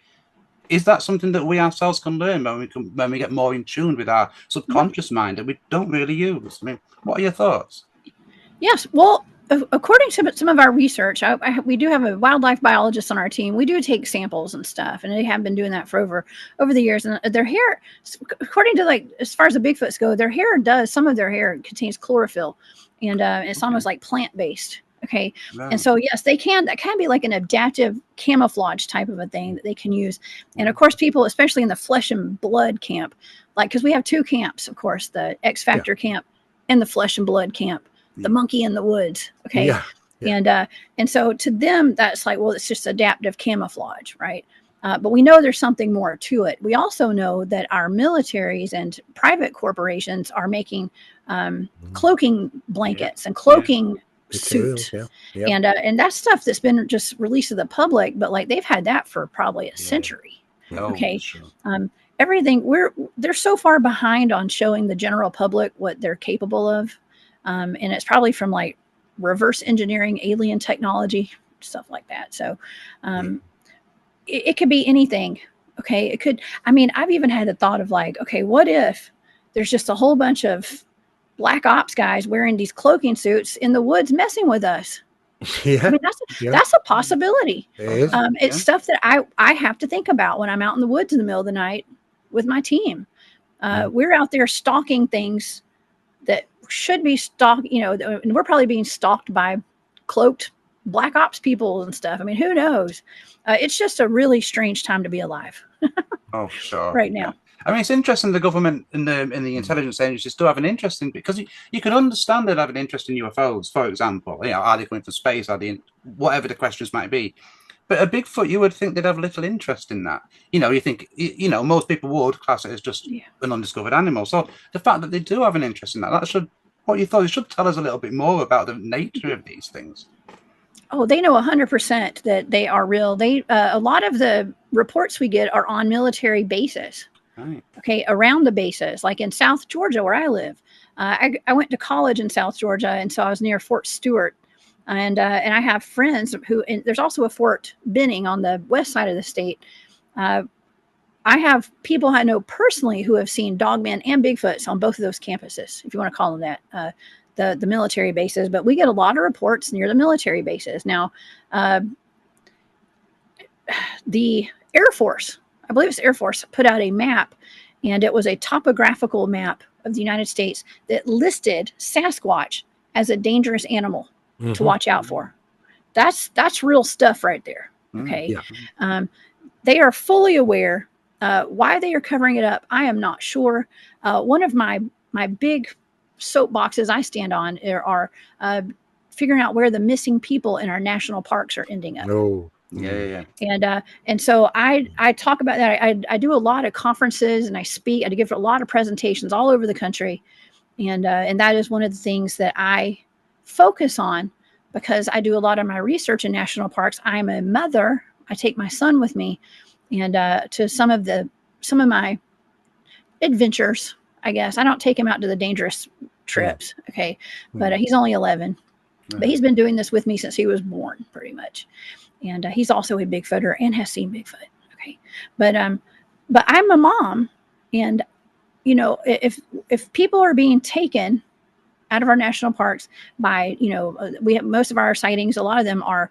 is that something that we ourselves can learn when we get more in tune with our subconscious mind that we don't really use? I mean, what are your thoughts? Yes. Well, according to some of our research, we do have a wildlife biologist on our team. We do take samples and stuff, and they have been doing that for over the years. And their hair, according to as far as the Bigfoots go, some of their hair contains chlorophyll, and it's almost like plant based. Okay. Wow. And so, yes, that can be like an adaptive camouflage type of a thing that they can use. And of course, people, especially in the flesh and blood camp, because we have two camps, of course, the X Factor camp and the flesh and blood camp, the monkey in the woods. Okay. Yeah. And so to them, that's like, well, it's just adaptive camouflage. Right. But we know there's something more to it. We also know that our militaries and private corporations are making cloaking blankets and cloaking suits, and that's stuff that's been just released to the public, but they've had that for probably a century. Okay. Sure. Everything they're so far behind on showing the general public what they're capable of, and it's probably from reverse engineering alien technology, stuff like that. So it could be anything. Okay. It could, I've even had the thought of okay, what if there's just a whole bunch of black ops guys wearing these cloaking suits in the woods messing with us? That's a possibility. It's stuff that I have to think about when I'm out in the woods in the middle of the night with my team. We're out there stalking things that should be stalked, and we're probably being stalked by cloaked black ops people and stuff. Who knows? It's just a really strange time to be alive. Oh, sure. Right now. It's interesting the government and the intelligence agencies do have an interest in, because you can understand they'd have an interest in UFOs, for example. Are they coming from space? Are they whatever the questions might be? But a Bigfoot, you would think they'd have little interest in that. You think, most people would class it as just an undiscovered animal. So the fact that they do have an interest in that should, what you thought, it should tell us a little bit more about the nature of these things. Oh, they know 100% that they are real. A lot of the reports we get are on military bases. Right. Okay, around the bases, like in South Georgia, where I live. I went to college in South Georgia, and so I was near Fort Stewart. And I have friends and there's also a Fort Benning on the west side of the state. I have people I know personally who have seen dogmen and Bigfoots on both of those campuses, if you want to call them that, the military bases. But we get a lot of reports near the military bases. Now, the Air Force, I believe it's Air Force, put out a map, and it was a topographical map of the United States that listed Sasquatch as a dangerous animal to watch out for. That's real stuff right there. Okay. They are fully aware. Why they are covering it up, I am not sure. One of my big soapboxes I stand on are figuring out where the missing people in our national parks are ending up. No. Yeah. And so I talk about that. I do a lot of conferences and I speak. I give a lot of presentations all over the country, and that is one of the things that I focus on because I do a lot of my research in national parks. I'm a mother. I take my son with me, and to some of my adventures. I guess I don't take him out to the dangerous trips. Okay, but he's only 11. But he's been doing this with me since he was born, pretty much. And he's also a Bigfooter and has seen Bigfoot. Okay, but I'm a mom, and you know, if people are being taken out of our national parks by, you know, we have most of our sightings. A lot of them are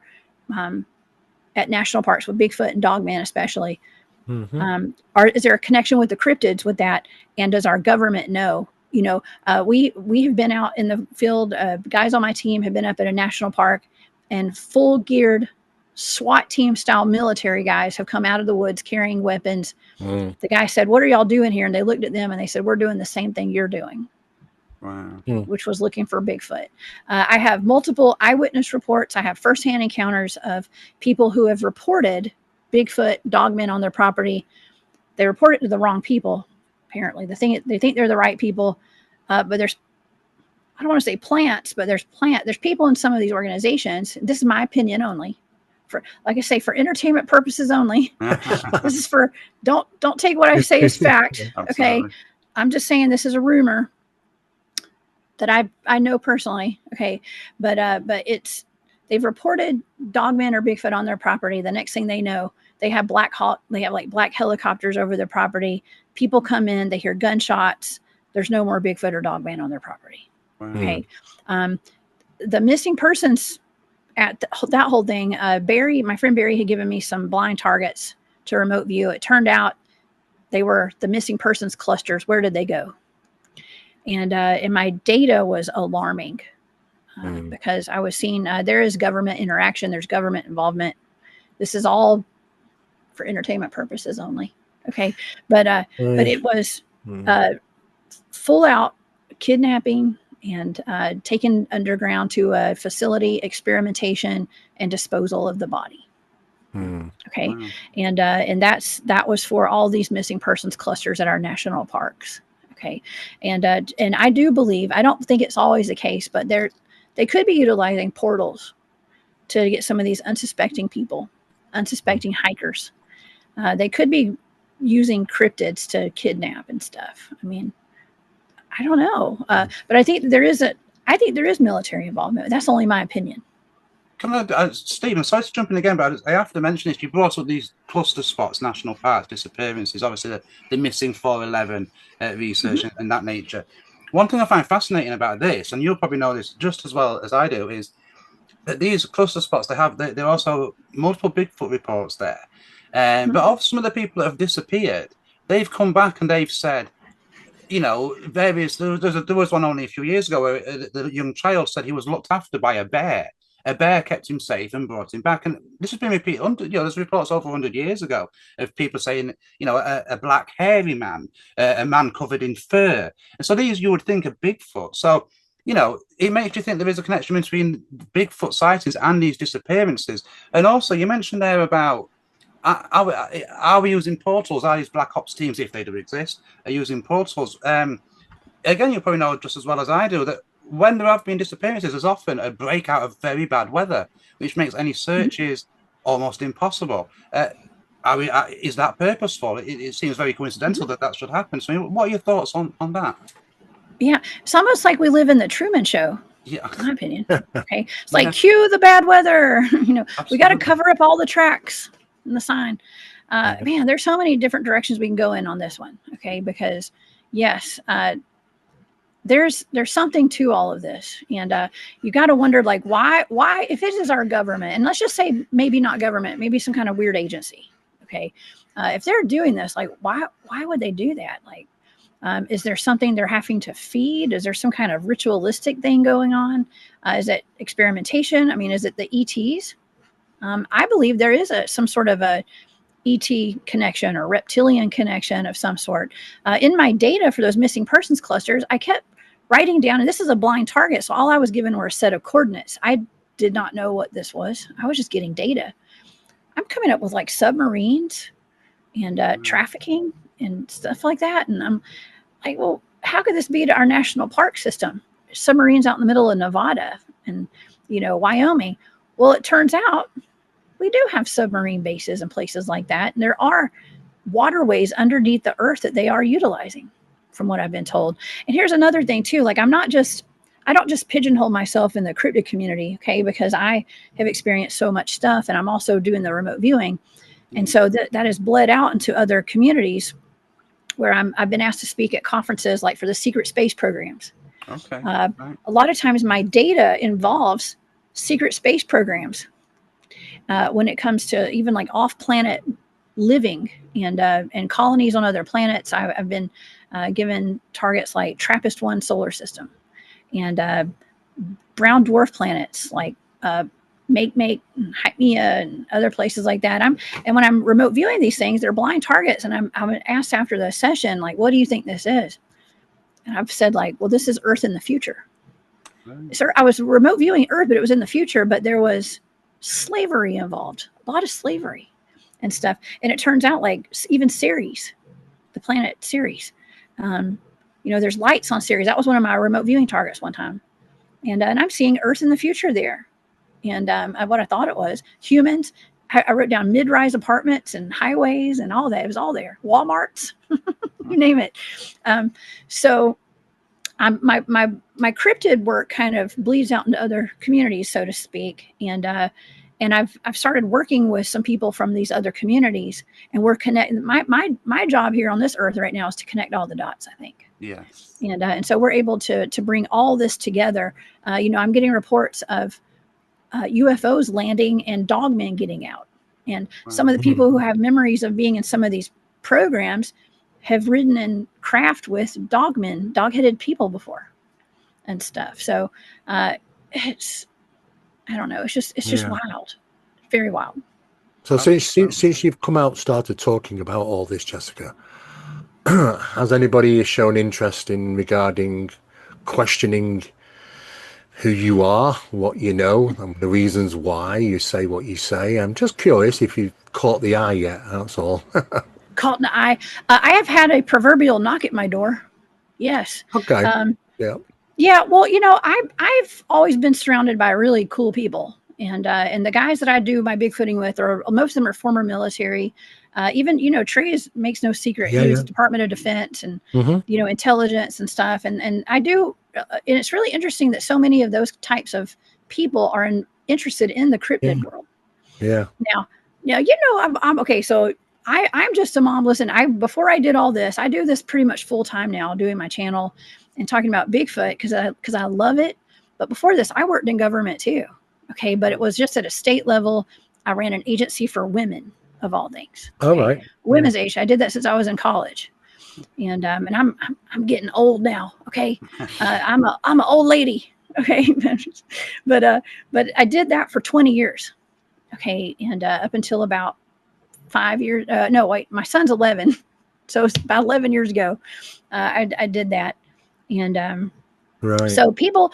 at national parks with Bigfoot and Dogman, especially. Is there a connection with the cryptids with that? And does our government know? You know, we have been out in the field. Guys on my team have been up at a national park, and full geared SWAT team style military guys have come out of the woods carrying weapons. The guy said, "What are y'all doing here?" And they looked at them and they said, "We're doing the same thing you're doing." Wow. Which was looking for Bigfoot. I have multiple eyewitness reports. I have firsthand encounters of people who have reported Bigfoot, Dogmen on their property. They report it to the wrong people. Apparently, they think they're the right people, but there's, I don't want to say plants, but there's people in some of these organizations. This is my opinion only. For, like I say, for entertainment purposes only. This is for don't take what I say as fact. Okay, I'm just saying this is a rumor that I know personally. Okay, but they've reported Dogman or Bigfoot on their property. The next thing they know, they have black helicopters over their property. People come in, they hear gunshots. There's no more Bigfoot or Dogman on their property. Okay, the missing persons at that whole thing. Barry, my friend Barry, had given me some blind targets to remote view. It turned out they were the missing persons clusters. Where did they go? And my data was alarming because I was seeing there is government interaction. There's government involvement. This is all for entertainment purposes only. Okay. But it was full out kidnapping and taken underground to a facility, experimentation and disposal of the body. Okay. Wow. And that was for all these missing persons clusters at our national parks. Okay. And I do believe, I don't think it's always the case, but they could be utilizing portals to get some of these unsuspecting people, unsuspecting hikers. They could be using cryptids to kidnap and stuff. I mean, I don't know. But I think there is military involvement. That's only my opinion. Stephen, sorry to jump in again, but I have to mention this. You brought up these cluster spots, national parks, disappearances, obviously the missing 411 research and that nature. One thing I find fascinating about this, and you'll probably know this just as well as I do, is that these cluster spots, there are also multiple Bigfoot reports there. But of some of the people that have disappeared, they've come back and they've said, you know, there was one only a few years ago where the young child said he was looked after by a bear. A bear kept him safe and brought him back. And this has been repeated, there's reports over 100 years ago of people saying, you know, a black hairy man, a man covered in fur. And so these you would think of Bigfoot. So, you know, it makes you think there is a connection between Bigfoot sightings and these disappearances. And also, you mentioned there about, are we using portals? Are these black ops teams, if they do exist, are using portals? Again, you probably know just as well as I do that when there have been disappearances, there's often a breakout of very bad weather, which makes any searches almost impossible. Is that purposeful? It seems very coincidental that should happen. So what are your thoughts on that? Yeah, it's almost like we live in the Truman Show. Yeah, in my opinion. Okay, it's like cue the bad weather. You know, absolutely. We got to cover up all the tracks and the sign. Man, there's so many different directions we can go in on this one. Okay, because yes, there's something to all of this, and you got to wonder, like, why if it is our government, and let's just say maybe not government, maybe some kind of weird agency. Okay, if they're doing this, like, why would they do that? Like, is there something they're having to feed? Is there some kind of ritualistic thing going on? Is it experimentation? I mean, is it the ETs? I believe there is some sort of a ET connection or reptilian connection of some sort. In my data for those missing persons clusters, I kept writing down, and this is a blind target, so all I was given were a set of coordinates. I did not know what this was. I was just getting data. I'm coming up with like submarines and trafficking and stuff like that. And I'm like, well, how could this be to our national park system? Submarines out in the middle of Nevada and, Wyoming. Well, it turns out we do have submarine bases and places like that. And there are waterways underneath the earth that they are utilizing, from what I've been told. And here's another thing too. Like, I don't just pigeonhole myself in the cryptid community, okay, because I have experienced so much stuff, and I'm also doing the remote viewing. And so that has bled out into other communities where I've been asked to speak at conferences, like for the secret space programs. Okay. Right. A lot of times my data involves secret space programs when it comes to even like off-planet living and colonies on other planets. I've been given targets like TRAPPIST-1 solar system and brown dwarf planets like Make, Hypea, and other places like that. And when I'm remote viewing these things, they're blind targets. And I'm asked after the session, like, what do you think this is? And I've said, like, well, this is Earth in the future. Right. So I was remote viewing Earth, but it was in the future, but there was slavery involved, a lot of slavery and stuff. And it turns out, like, even Ceres, the planet Ceres, there's lights on Ceres. That was one of my remote viewing targets one time. And I'm seeing Earth in the future there. And what I thought it was, humans. I wrote down mid-rise apartments and highways and all that. It was all there. Walmarts, you name it. So my cryptid work kind of bleeds out into other communities, so to speak. And I've started working with some people from these other communities, and we're connecting. My job here on this earth right now is to connect all the dots, I think. Yes. And so we're able to bring all this together. I'm getting reports of UFOs landing and dogmen getting out. And some of the people who have memories of being in some of these programs have ridden in craft with dogmen, dog-headed people before and stuff. So it's, I don't know. It's just wild. Very wild. So since you've come out, started talking about all this, Jessica, has anybody shown interest in regarding questioning who you are, what you know, and the reasons why you say what you say? I'm just curious if you've caught the eye yet, that's all. Caught in the eye. I have had a proverbial knock at my door. Yes. Okay. Yeah. Yeah. Well, I've always been surrounded by really cool people. And the guys that I do my Bigfooting with, most of them are former military. Even, Trey makes no secret. He was Department of Defense and, intelligence and stuff. And I do. And it's really interesting that so many of those types of people are interested in the cryptid world. Yeah. Now, I'm okay. So I'm just a mom. Listen, before I did all this, I do this pretty much full time now, doing my channel and talking about Bigfoot because I love it. But before this, I worked in government too. Okay, but it was just at a state level. I ran an agency for women, of all things. Okay? All right. Women's agency. I did that since I was in college. And I'm getting old now. Okay, I'm an old lady. Okay, but I did that for 20 years. Okay, and up until about 5 years. No, wait, my son's 11, so it's about 11 years ago. I did that, and right. So people,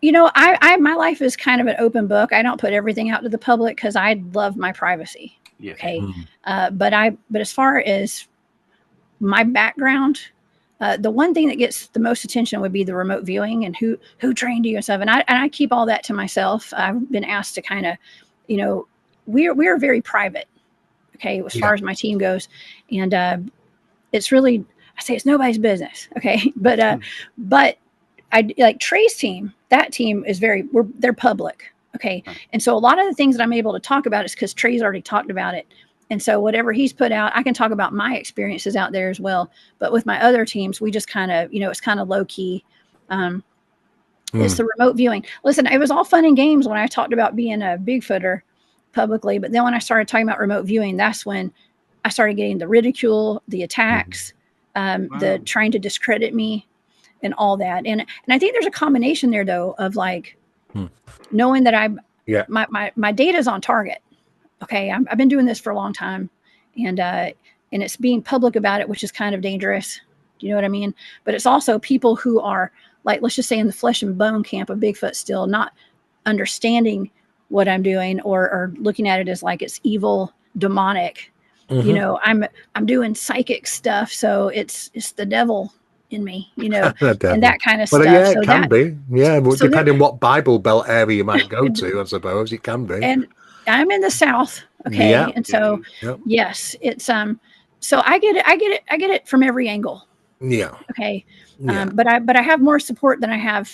my life is kind of an open book. I don't put everything out to the public because I love my privacy. Yeah. Okay, but as far as my background, the one thing that gets the most attention would be the remote viewing and who trained you and stuff. And I keep all that to myself. I've been asked to kind of, we're very private. Okay. As far as my team goes. And, it's really, I say it's nobody's business. Okay. But I like Trey's team, that team is they're public. Okay. And so a lot of the things that I'm able to talk about is because Trey's already talked about it. And so whatever he's put out, I can talk about my experiences out there as well. But with my other teams, we just kind of, it's kind of low key. It's the remote viewing. Listen, it was all fun and games when I talked about being a Bigfooter publicly. But then when I started talking about remote viewing, that's when I started getting the ridicule, the attacks, the trying to discredit me and all that. And I think there's a combination there, though, of like knowing that my data is on target. Okay, I've been doing this for a long time, and it's being public about it, which is kind of dangerous. Do you know what I mean? But it's also people who are like, let's just say in the flesh and bone camp of Bigfoot still, not understanding what I'm doing, or looking at it as like it's evil, demonic. You know, I'm doing psychic stuff, so it's the devil in me, you know, and that kind of Well, stuff. yeah, it So can be. Yeah, well, so depending on what Bible Belt area you might go to, I suppose it can be. and I'm in the South, okay, Yeah. and so Yeah. yes, it's so I get it from every angle, Yeah. okay, Yeah. but I have more support than I have,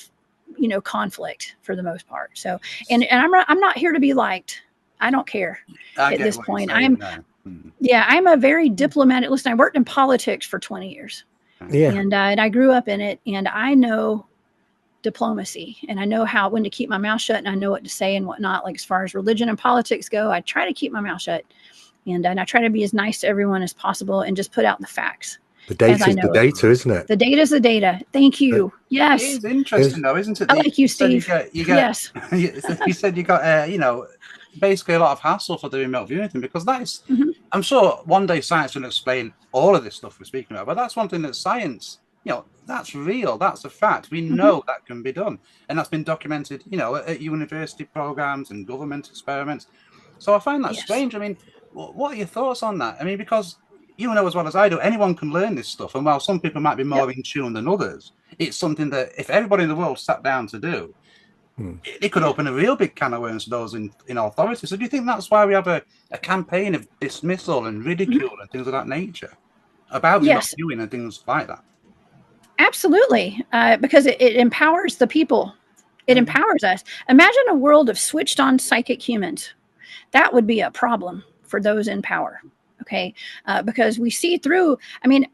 you know, conflict for the most part. So and I'm not here to be liked. I don't care I at get this what you're point. saying now. Yeah, I'm a very diplomatic. Listen, I worked in politics for 20 years, Yeah. and I grew up in it, and I know diplomacy, and I know when to keep my mouth shut, and I know what to say and whatnot. Like as far as religion and politics go, I try to keep my mouth shut, and I try to be as nice to everyone as possible, and just put out the facts. The data is the data, isn't it? The data is the data. Thank you. Yes. It is interesting, though, isn't it? I like you, Steve. You get, yes. You said you got, you know, basically a lot of hassle for doing remote viewing, because that is, I'm sure one day science will explain all of this stuff we're speaking about, but that's one thing that science, you know, that's real, that's a fact. We know that can be done, and that's been documented, you know, at university programs and government experiments. So I find that strange. I mean, what are your thoughts on that? I mean, because you know as well as I do, anyone can learn this stuff, and while some people might be more in tune than others, it's something that if everybody in the world sat down to do, it could open a real big can of worms for those in authority. So do you think that's why we have a campaign of dismissal and ridicule and things of that nature about not viewing and things like that? Absolutely, because it empowers the people. It empowers us. Imagine a world of switched on psychic humans. That would be a problem for those in power. Okay, because we see through. I mean,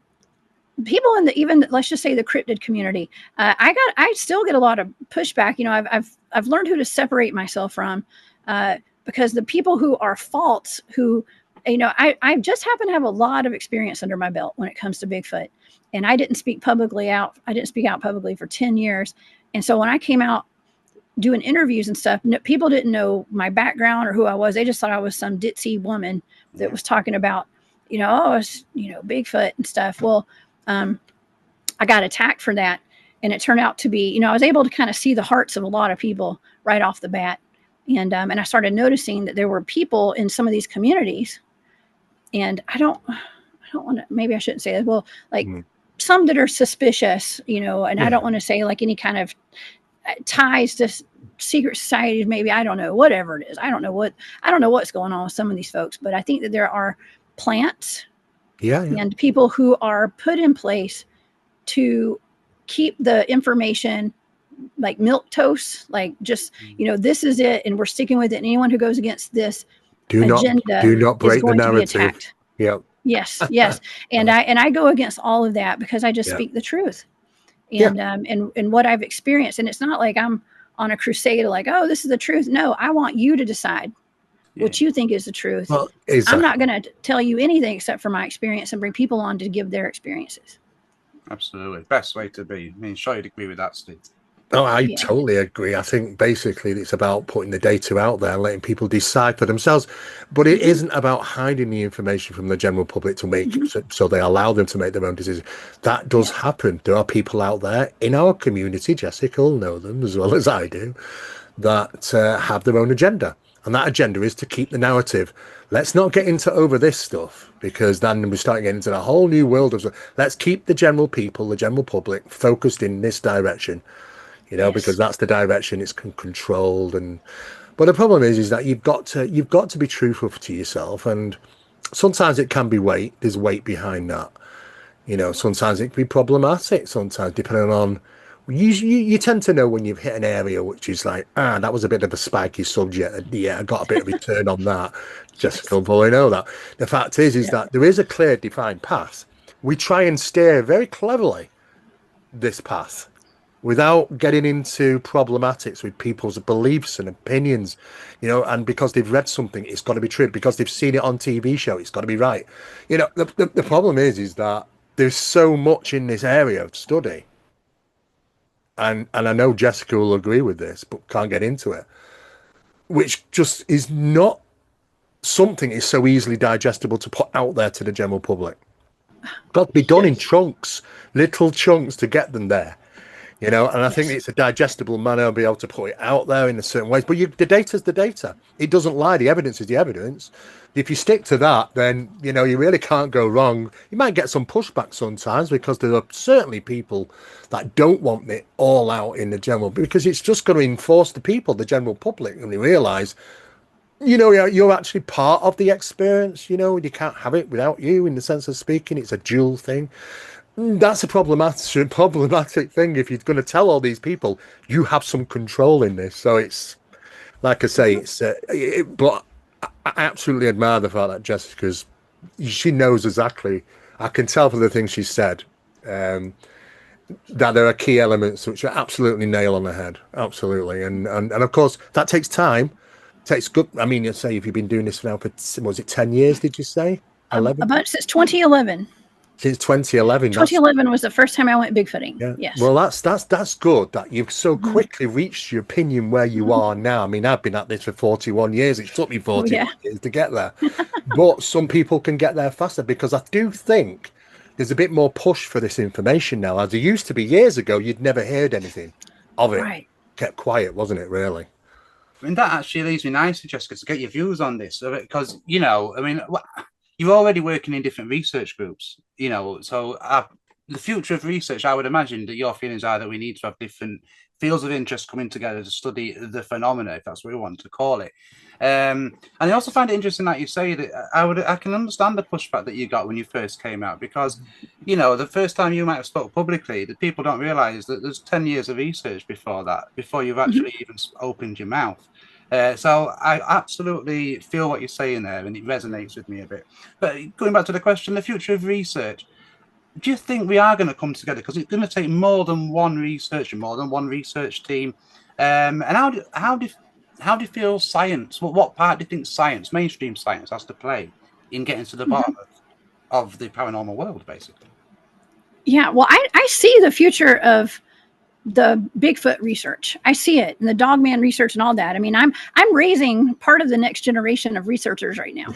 people in even let's just say the cryptid community. I still get a lot of pushback. You know, I've learned who to separate myself from, because the people who are false, who, you know, I just happen to have a lot of experience under my belt when it comes to Bigfoot, and I didn't speak out publicly for 10 years, and so when I came out doing interviews and stuff, people didn't know my background or who I was. They just thought I was some ditzy woman that was talking about, you know, it's, you know, Bigfoot and stuff. Well, I got attacked for that, and it turned out to be, you know, I was able to kind of see the hearts of a lot of people right off the bat, and I started noticing that there were people in some of these communities, and I don't want to, maybe I shouldn't say that. Well, like some that are suspicious, you know, and I don't want to say like any kind of ties to secret societies, maybe, I don't know, whatever it is. I don't know what's going on with some of these folks, but I think that there are plants and people who are put in place to keep the information like milquetoast, like just, you know, this is it, and we're sticking with it. And anyone who goes against this agenda do not break is going the narrative. to be attacked. Yep. Yes. And I go against all of that because I just speak the truth. And what I've experienced. And it's not like I'm on a crusade like, oh, this is the truth. No, I want you to decide what you think is the truth. Well, exactly. I'm not going to tell you anything except for my experience and bring people on to give their experiences. Absolutely. Best way to be. I mean, sure you'd agree with that, Steve. Oh, I totally agree. I think basically it's about putting the data out there and letting people decide for themselves. But it isn't about hiding the information from the general public to make so they allow them to make their own decisions. That does happen. There are people out there in our community, Jessica will know them as well as I do, that have their own agenda. And that agenda is to keep the narrative. Let's not get into over this stuff, because then we start getting into a whole new world of, let's keep the general people, the general public focused in this direction. You know, because that's the direction it's controlled. But the problem is that you've got to be truthful to yourself, and sometimes it can be weight. There's weight behind that. You know, sometimes it can be problematic. Sometimes, depending on you tend to know when you've hit an area which is like, that was a bit of a spiky subject. I got a bit of return on that. Just don't fully know that. The fact is that there is a clear, defined path. We try and steer very cleverly this path, without getting into problematics with people's beliefs and opinions, you know, and because they've read something, it's got to be true. Because they've seen it on TV show, it's got to be right. You know, the problem is that there's so much in this area of study, and I know Jessica will agree with this, but can't get into it, which just is not something is so easily digestible to put out there to the general public. Got to be done in chunks, little chunks to get them there. you know, and I think it's a digestible manner, be able to put it out there in a certain ways. But the data's the data. It doesn't lie. The evidence is the evidence. If you stick to that, then, you know, you really can't go wrong. You might get some pushback sometimes because there are certainly people that don't want it all out in the general, because it's just going to enforce the people, the general public, and they realise, you know, you're actually part of the experience. You know, you can't have it without you, in the sense of speaking. It's a dual thing. That's a problematic thing. If you're going to tell all these people you have some control in this, so it's like I say, but I absolutely admire the fact that Jessica's, she knows exactly. I can tell from the things she said, that there are key elements which are absolutely nail on the head, absolutely, and of course that takes time. Takes good. I mean, you say if you've been doing this now for, was it 10 years? Did you say 11? About since 2011. Since 2011. 2011 was the first time I went Bigfooting. Yeah. Yes. Well, that's good that you've so quickly reached your opinion where you are now. I mean, I've been at this for 41 years. It took me 41 years to get there. But some people can get there faster, because I do think there's a bit more push for this information now. As there used to be years ago, you'd never heard anything of it. Right. Kept quiet, wasn't it, really? I mean, that actually leads me nicely, Jessica, to get your views on this, because, you know, I mean, you're already working in different research groups, you know, so the future of research, I would imagine that your feelings are that we need to have different fields of interest coming together to study the phenomena, if that's what we want to call it. And I also find it interesting that you say that I can understand the pushback that you got when you first came out, because, you know, the first time you might have spoke publicly, that people don't realize that there's 10 years of research before that, before you've actually even opened your mouth. So I absolutely feel what you're saying there, and it resonates with me a bit. But going back to the question, the future of research, do you think we are going to come together? Because it's going to take more than one researcher, more than one research team. And how do you feel science? What part do you think science, mainstream science, has to play in getting to the bottom of the paranormal world, basically? Yeah, well, I see the future of the Bigfoot research. I see it, and the Dogman research and all that. I mean, I'm raising part of the next generation of researchers right now,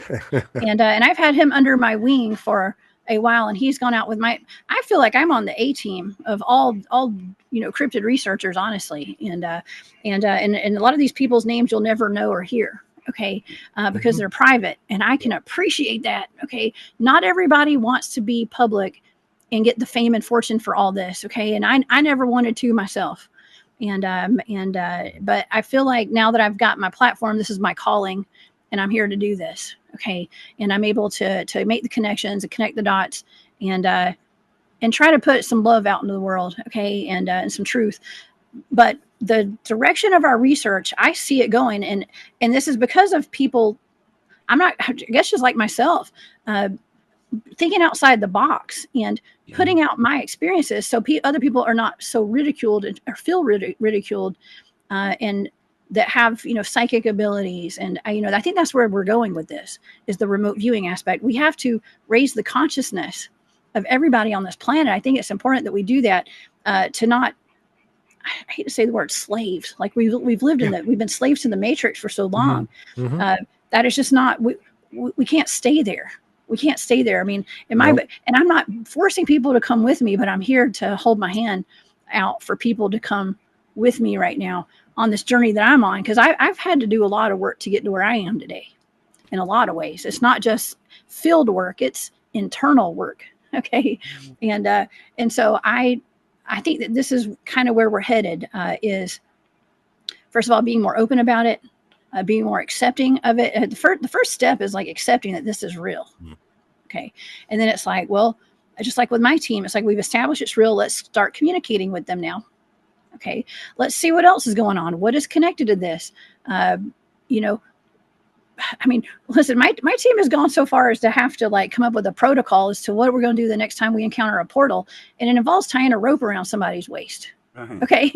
and I've had him under my wing for a while, and he's gone out with my. I feel like I'm on the A team of all you know, cryptid researchers, honestly, and a lot of these people's names you'll never know or hear. Okay, because they're private, and I can appreciate that. Okay, not everybody wants to be public and get the fame and fortune for all this. Okay. And I never wanted to myself. But I feel like now that I've got my platform, this is my calling, and I'm here to do this. Okay. And I'm able to make the connections and connect the dots, and try to put some love out into the world. Okay. And some truth. But the direction of our research, I see it going. And this is because of people, I guess just like myself, thinking outside the box and putting out my experiences, so other people are not so ridiculed or feel ridiculed, and that have, you know, psychic abilities. And you know, I think that's where we're going with this, is the remote viewing aspect. We have to raise the consciousness of everybody on this planet. I think it's important that we do that, to not, I hate to say the word slaves, like we've lived in that, we've been slaves to the matrix for so long. That is just not, we can't stay there. We can't stay there. I mean, and I'm not forcing people to come with me, but I'm here to hold my hand out for people to come with me right now on this journey that I'm on. Because I've had to do a lot of work to get to where I am today, in a lot of ways. It's not just field work, it's internal work. Okay. And so I think that this is kind of where we're headed, is, first of all, being more open about it, being more accepting of it. The first step is like accepting that this is real. Okay. And then it's like, well, just like with my team, it's like, we've established it's real. Let's start communicating with them now. Okay. Let's see what else is going on. What is connected to this? You know, I mean, listen, my team has gone so far as to have to like come up with a protocol as to what we're going to do the next time we encounter a portal. And it involves tying a rope around somebody's waist. Okay.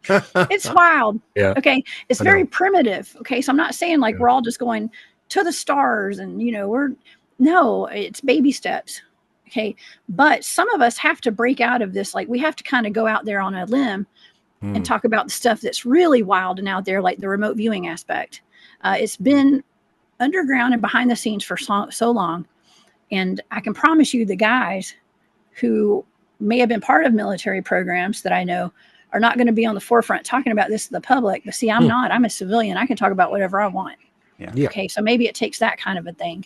It's wild. Yeah. Okay. It's very primitive. Okay. So I'm not saying like we're all just going to the stars and, you know, no, it's baby steps. Okay. But some of us have to break out of this. Like, we have to kind of go out there on a limb and talk about the stuff that's really wild and out there, like the remote viewing aspect. It's been underground and behind the scenes for so long. And I can promise you, the guys who may have been part of military programs that I know are not going to be on the forefront talking about this to the public. But see, I'm not. I'm a civilian. I can talk about whatever I want. Yeah. Okay, so maybe it takes that kind of a thing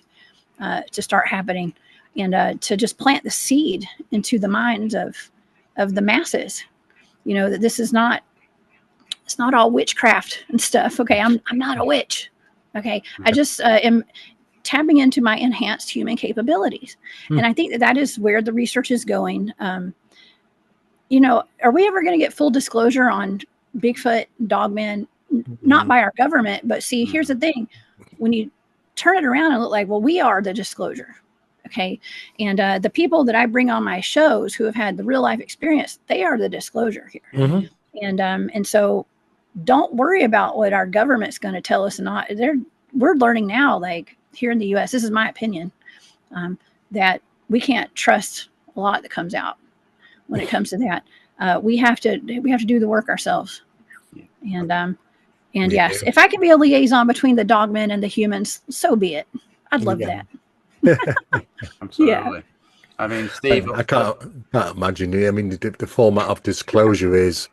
to start happening, and to just plant the seed into the minds of the masses. That this is not. It's not all witchcraft and stuff. Okay, I'm not a witch. Okay, I just am tapping into my enhanced human capabilities, and I think that is where the research is going. Are we ever going to get full disclosure on Bigfoot, Dogmen? Not by our government, but see, here's the thing: when you turn it around and look like, well, we are the disclosure, okay, and the people that I bring on my shows who have had the real life experience, they are the disclosure here, and so don't worry about what our government's going to tell us. Not we're learning now, like here in the U.S. This is my opinion, that we can't trust a lot that comes out when it comes to that. We have to do the work ourselves. And yes, if I can be a liaison between the dogmen and the humans, so be it. I'd love that. Absolutely. Yeah. I mean, Steve, I can't imagine. I mean, the format of disclosure is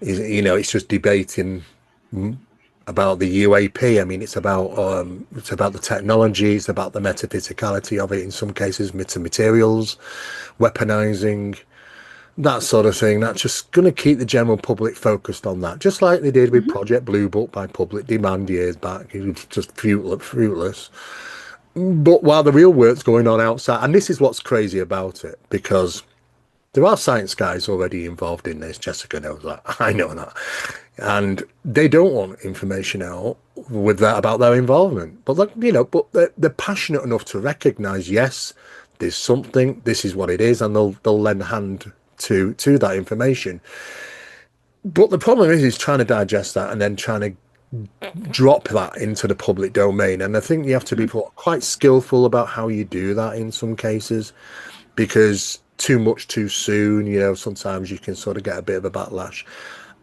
it's just debating about the UAP. I mean, it's about the technology, it's about the metaphysicality of it. In some cases, materials, weaponizing, that sort of thing. That's just going to keep the general public focused on that, just like they did with Project Blue Book by public demand years back. It was just fruitless. But while the real work's going on outside, and this is what's crazy about it, because there are science guys already involved in this. Jessica knows that. I know that. And they don't want information out with that about their involvement. But they're passionate enough to recognize, yes, there's something, this is what it is, and they'll lend a hand to that information. But the problem is trying to digest that and then trying to drop that into the public domain. And I think you have to be quite skillful about how you do that in some cases, because too much too soon, sometimes you can sort of get a bit of a backlash.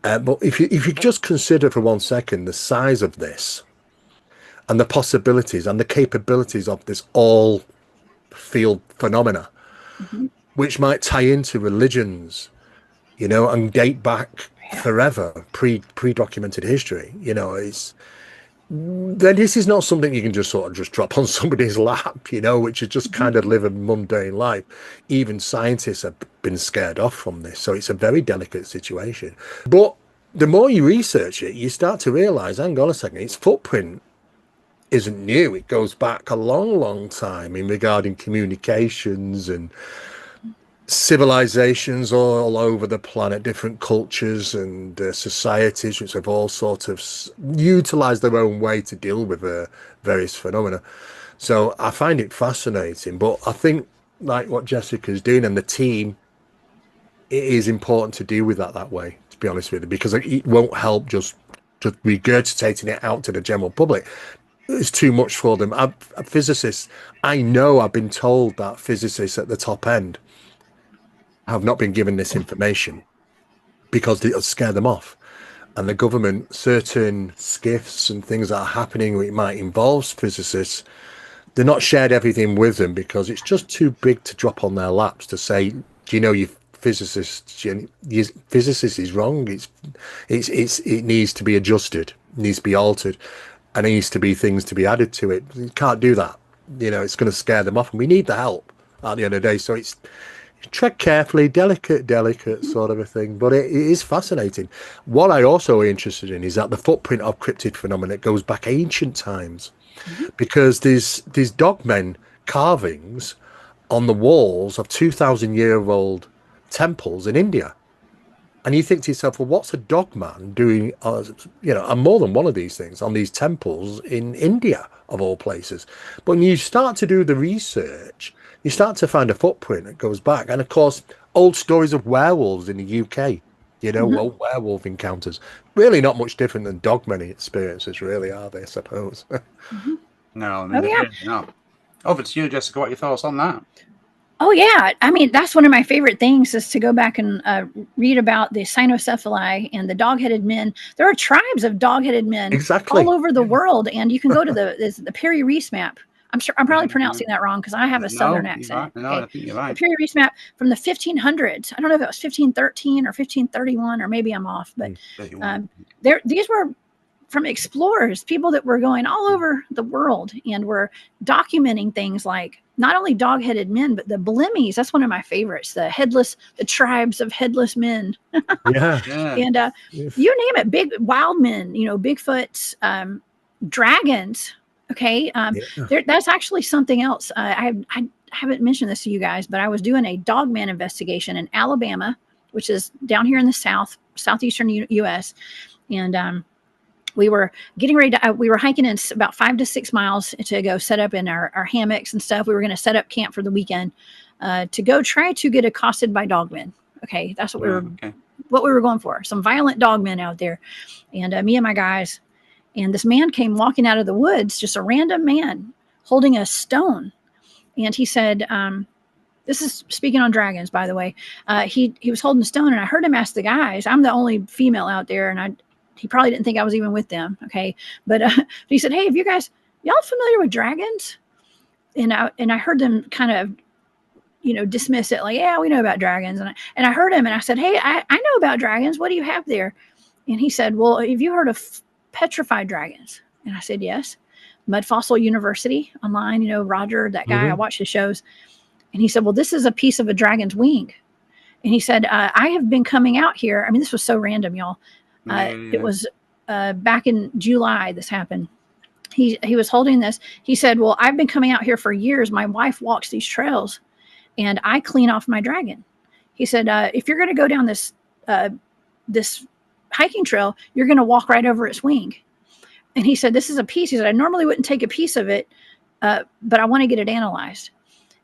But if you just consider for 1 second the size of this and the possibilities and the capabilities of this all field phenomena, which might tie into religions, and date back forever, pre-documented history, then this is not something you can just sort of just drop on somebody's lap, which is just kind of live a mundane life. Even scientists have been scared off from this. So it's a very delicate situation. But the more you research it, you start to realize, hang on a second, its footprint isn't new. It goes back a long, long time in regarding communications and civilizations all over the planet, different cultures and societies which have all sort of utilized their own way to deal with various phenomena. So I find it fascinating, but I think like what Jessica's doing and the team, it is important to deal with that way, to be honest with you, because it won't help just regurgitating it out to the general public. It's too much for them. Physicists, I know, I've been told that physicists at the top end have not been given this information because it'll scare them off. And the government, certain skiffs and things that are happening which might involve physicists, they're not shared everything with them because it's just too big to drop on their laps to say, do you know, your physicist is wrong. It needs to be adjusted, needs to be altered, and it needs to be things to be added to it. You can't do that. It's going to scare them off, and we need the help at the end of the day. So it's tread carefully, delicate sort of a thing, but it is fascinating. What I also am interested in is that the footprint of cryptid phenomena goes back ancient times, because these dogmen carvings on the walls of 2,000-year-old temples in India, and you think to yourself, well, what's a dogman doing on more than one of these things on these temples in India of all places? But when you start to do the research, you start to find a footprint that goes back. And of course, old stories of werewolves in the UK, old werewolf encounters, really not much different than dogmen experiences, really, are they, I suppose? No, I mean, no. Over to you, Jessica. What are your thoughts on that? Oh, yeah. I mean, that's one of my favorite things is to go back and read about the cynocephali and the dog-headed men. There are tribes of dog-headed men all over the world. And you can go to the Perry Reese map I'm probably pronouncing that wrong because I have a southern No, accent. you're right. No, I think you're The right. period reefs map from the 1500s. I don't know if it was 1513 or 1531, or maybe I'm off, but these were from explorers, people that were going all over the world and were documenting things like not only dog-headed men, but the blemmies. That's one of my favorites. The tribes of headless men. Yeah. And you name it, big wild men, Bigfoots, dragons. Okay. That's actually something else. I haven't mentioned this to you guys, but I was doing a dogman investigation in Alabama, which is down here in the southeastern US. And we were getting ready to, we were hiking in about 5 to 6 miles to go set up in our hammocks and stuff. We were going to set up camp for the weekend to go try to get accosted by dogmen. Okay. That's what we were going for. Some violent dogmen out there. And me and my guys, and this man came walking out of the woods, just a random man holding a stone. And he said, this is speaking on dragons, by the way. He was holding a stone, and I heard him ask the guys, I'm the only female out there, and he probably didn't think I was even with them. Okay. But he said, hey, y'all familiar with dragons? And I heard them kind of, dismiss it like, yeah, we know about dragons. And I heard him, and I said, hey, I know about dragons. What do you have there? And he said, well, have you heard of petrified dragons? And I said, yes. Mud Fossil University online, Roger, that guy, I watched his shows. And he said, well, this is a piece of a dragon's wing. And he said, I have been coming out here. I mean, this was so random, y'all. It was back in July this happened. He was holding this. He said, well, I've been coming out here for years. My wife walks these trails, and I clean off my dragon. He said, if you're going to go down this hiking trail, you're going to walk right over its wing. And he said, this is a piece. He said, I normally wouldn't take a piece of it, but I want to get it analyzed.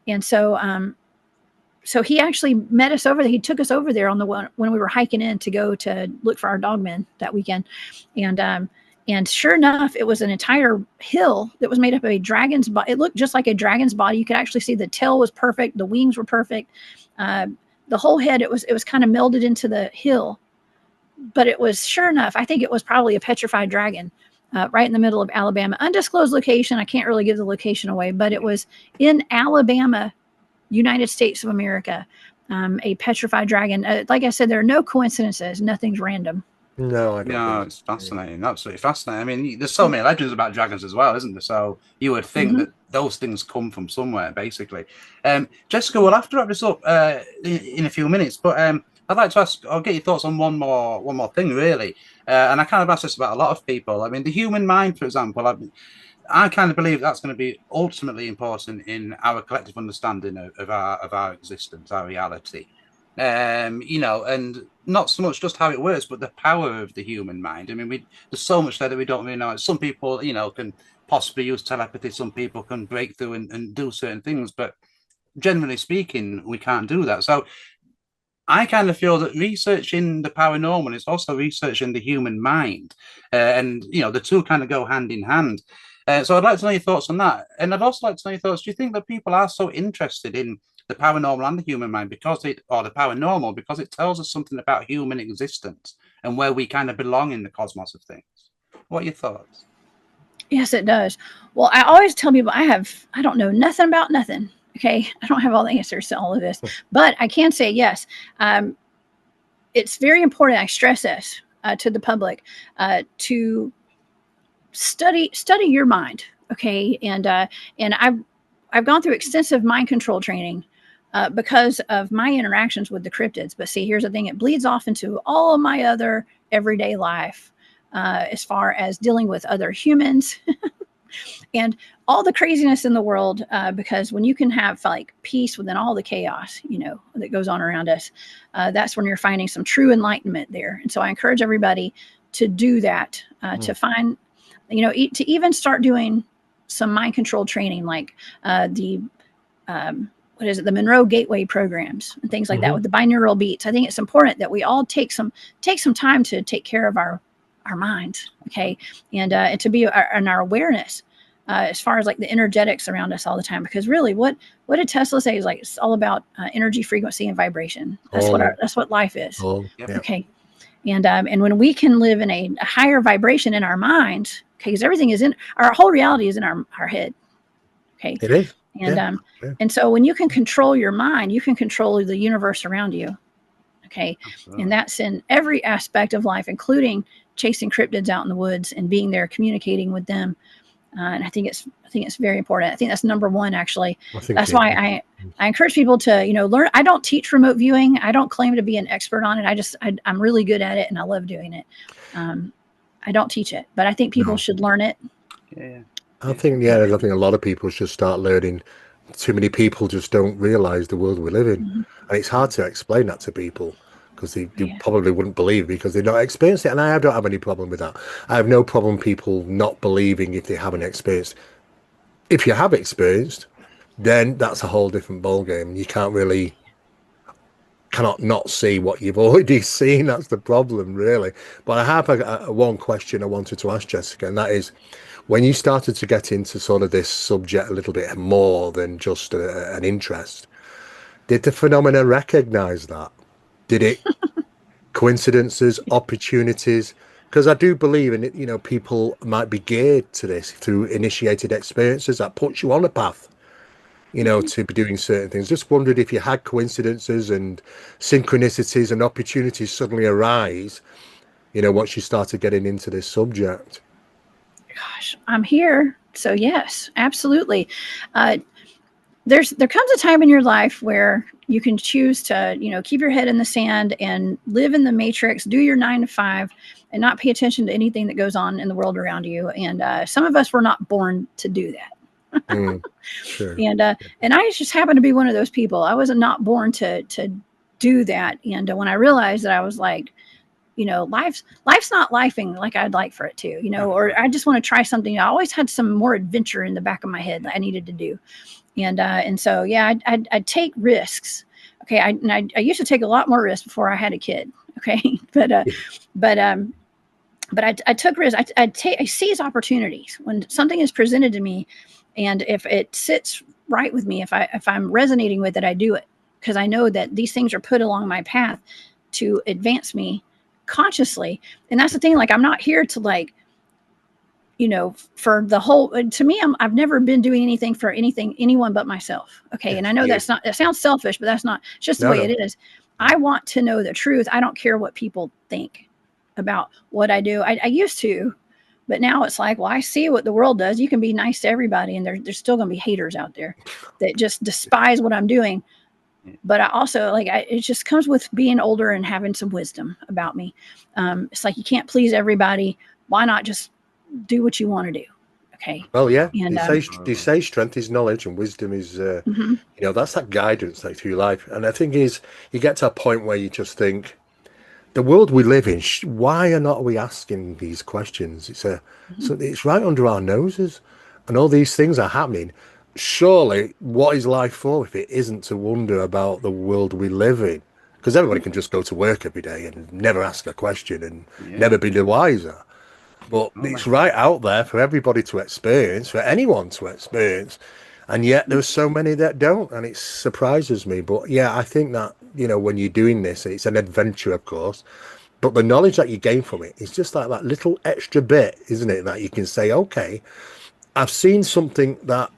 And so he actually met us over there. He took us over there on the one when we were hiking in to go to look for our dogmen that weekend. And sure enough, it was an entire hill that was made up of a dragon's body. It looked just like a dragon's body. You could actually see the tail was perfect. The wings were perfect. The whole head, it was kind of melded into the hill. But it was, sure enough, I think it was probably a petrified dragon right in the middle of Alabama. Undisclosed location. I can't really give the location away, but it was in Alabama, United States of America, a petrified dragon. Like I said, there are no coincidences. Nothing's random. No, I don't. No, it's fascinating. Absolutely fascinating. I mean, there's so many legends about dragons as well, isn't there? So you would think that those things come from somewhere, basically. Jessica, we'll have to wrap this up in a few minutes, but I'd like to ask, I'll get your thoughts on one more thing, really. And I kind of ask this about a lot of people. I mean, the human mind, for example, I kind of believe that's going to be ultimately important in our collective understanding of our existence, our reality. And not so much just how it works, but the power of the human mind. I mean, there's so much there that we don't really know. Some people, can possibly use telepathy. Some people can break through and do certain things, but generally speaking, we can't do that. So I kind of feel that researching the paranormal is also researching the human mind. And the two kind of go hand in hand. So I'd like to know your thoughts on that. And I'd also like to know your thoughts. Do you think that people are so interested in the paranormal and the human mind the paranormal because it tells us something about human existence and where we kind of belong in the cosmos of things? What are your thoughts? Yes, it does. Well, I always tell people I don't know nothing about nothing. Okay. I don't have all the answers to all of this, but I can say, yes, it's very important. I stress this to the public to study your mind. Okay. And I've gone through extensive mind control training because of my interactions with the cryptids. But see, here's the thing. It bleeds off into all of my other everyday life as far as dealing with other humans and all the craziness in the world. Because when you can have like peace within all the chaos, that goes on around us, that's when you're finding some true enlightenment there. And so I encourage everybody to do that, to find, to even start doing some mind control training, like the Monroe Gateway programs and things like that with the binaural beats. I think it's important that we all take some time to take care of our minds, okay, and to be in our awareness as far as like the energetics around us all the time. Because really, what did Tesla say is like it's all about energy, frequency, and vibration. That's what life is. Okay, and when we can live in a higher vibration in our minds, okay, because everything is in our whole reality is in our head. Okay. It is. And Yeah. and so when you can control your mind, you can control the universe around you. Okay. Absolutely. And that's in every aspect of life, including chasing cryptids out in the woods and being there, communicating with them. And I think it's very important. I think that's number one, actually. That's why I encourage people to, learn. I don't teach remote viewing. I don't claim to be an expert on it. I'm really good at it and I love doing it. I don't teach it, but I think people should learn it. Yeah. I think a lot of people should start learning. Too many people just don't realize the world we live in. Mm-hmm. And it's hard to explain that to people because they probably wouldn't believe because they've not experienced it. And I don't have any problem with that. I have no problem people not believing if they haven't experienced. If you have experienced, then that's a whole different ballgame. You cannot not see what you've already seen. That's the problem, really. But I have a one question I wanted to ask Jessica, and that is, when you started to get into sort of this subject a little bit more than just an interest, did the phenomena recognize that? Did it coincidences, opportunities? Because I do believe in it, people might be geared to this through initiated experiences that puts you on a path, to be doing certain things. Just wondered if you had coincidences and synchronicities and opportunities suddenly arise, once you started getting into this subject. Gosh, I'm here. So yes, absolutely. There comes a time in your life where you can choose to, keep your head in the sand and live in the matrix, do your 9 to 5 and not pay attention to anything that goes on in the world around you. And some of us were not born to do that. Sure. And I just happened to be one of those people. I was not born to do that. And when I realized that, I was like, life's not lifing like I'd like for it to, or I just want to try something. I always had some more adventure in the back of my head that I needed to do. And so, yeah, I'd take risks. Okay. I used to take a lot more risks before I had a kid. Okay. But I took risks. I seize opportunities when something is presented to me. And if it sits right with me, if I'm resonating with it, I do it because I know that these things are put along my path to advance me consciously. And that's the thing. Like, I'm not here to for the whole, to me, I've never been doing anything for anyone but myself. Okay. And I know that sounds selfish, but that's not, it's just the way it is. I want to know the truth. I don't care what people think about what I do. I used to, but now it's like, well, I see what the world does. You can be nice to everybody and there's still going to be haters out there that just despise what I'm doing. But I also it just comes with being older and having some wisdom about me. It's like, you can't please everybody. Why not just do what you want to do? Okay. Well, yeah. And they say strength is knowledge and wisdom is, that's that guidance through life. And the thing is, you get to a point where you just think, the world we live in, why are not we asking these questions? So it's right under our noses, and all these things are happening. Surely, what is life for if it isn't to wonder about the world we live in? Because everybody can just go to work every day and never ask a question and never be the wiser. But it's right out there for everybody to experience, for anyone to experience. And yet there's so many that don't, and it surprises me. But yeah, I think that, when you're doing this, it's an adventure, of course, but the knowledge that you gain from it is just like that little extra bit, isn't it? That you can say, okay, I've seen something that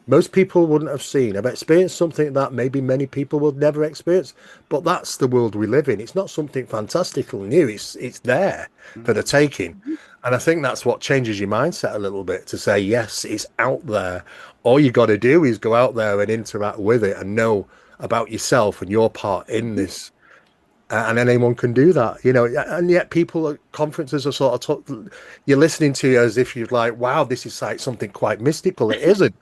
most people wouldn't have seen. I've experienced something that maybe many people would never experience. But that's the world we live in. It's not something fantastical new. It's there for the taking. And I think that's what changes your mindset a little bit, to say, yes, it's out there. All you got to do is go out there and interact with it and know about yourself and your part in this. And anyone can do that, and yet people at conferences are sort of you're listening to as if you're like, wow, this is like something quite mystical. It isn't.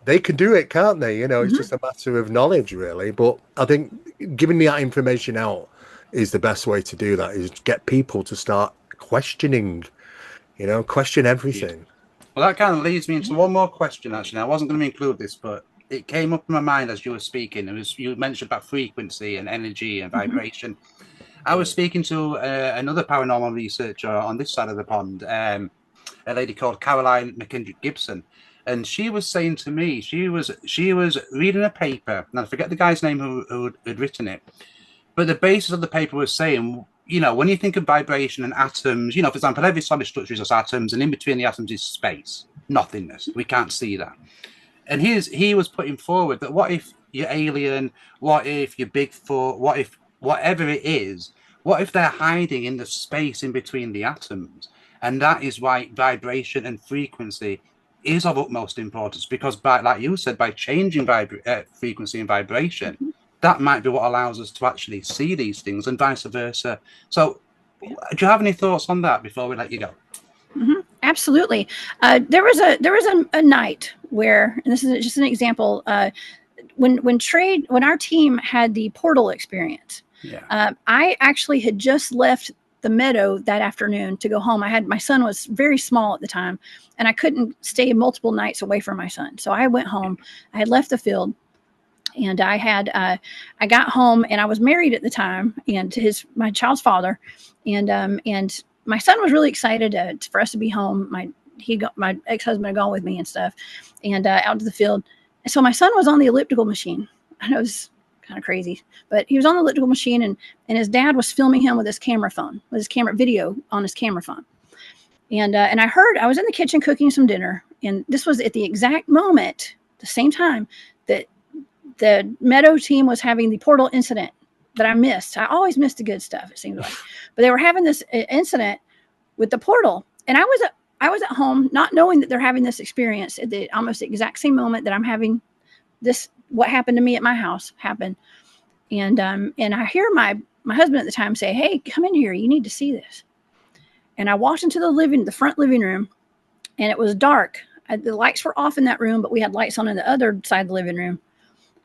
They can do it, can't they? It's just a matter of knowledge, really. But I think giving that information out is the best way to do that, is get people to start questioning, question everything. Well, that kind of leads me into one more question, actually. I wasn't going to include this, but it came up in my mind as you were speaking. You mentioned about frequency and energy and vibration. I was speaking to another paranormal researcher on this side of the pond, a lady called Caroline McKendrick Gibson, and she was saying to me, she was reading a paper, and I forget the guy's name who had written it, but the basis of the paper was saying, when you think of vibration and atoms, for example, every solid structure is just atoms, and in between the atoms is space. nothingness. We can't see that. And he was putting forward that what if you're alien? What if you're Bigfoot? What if whatever it is? What if they're hiding in the space in between the atoms? And that is why vibration and frequency is of utmost importance, because by, like you said, by changing frequency and vibration, that might be what allows us to actually see these things, and vice versa. So, do you have any thoughts on that before we let you go? Absolutely. There was a night where, and this is just an example, when our team had the portal experience. Yeah. I actually had just left the meadow that afternoon to go home. My son was very small at the time, and I couldn't stay multiple nights away from my son. So I went home. I had left the field, and I got home, and I was married at the time, and to my child's father, and my son was really excited for us to be home. My ex-husband had gone with me and stuff, and out to the field. So my son was on the elliptical machine. I know it was kind of crazy, but he was on the elliptical machine, and his dad was filming him with his camera phone, with his camera video on his camera phone. And I was in the kitchen cooking some dinner, and this was at the exact moment, the same time that the Meadow team was having the portal incident that I missed. I always miss the good stuff, it seems like. But they were having this incident with the portal, and I was at home not knowing that they're having this experience at the almost the exact same moment that I'm having this. What happened to me at my house happened, and I hear my husband at the time say, "Hey, come in here. You need to see this." And I walked into the front living room, and it was dark. The lights were off in that room, but we had lights on in the other side of the living room.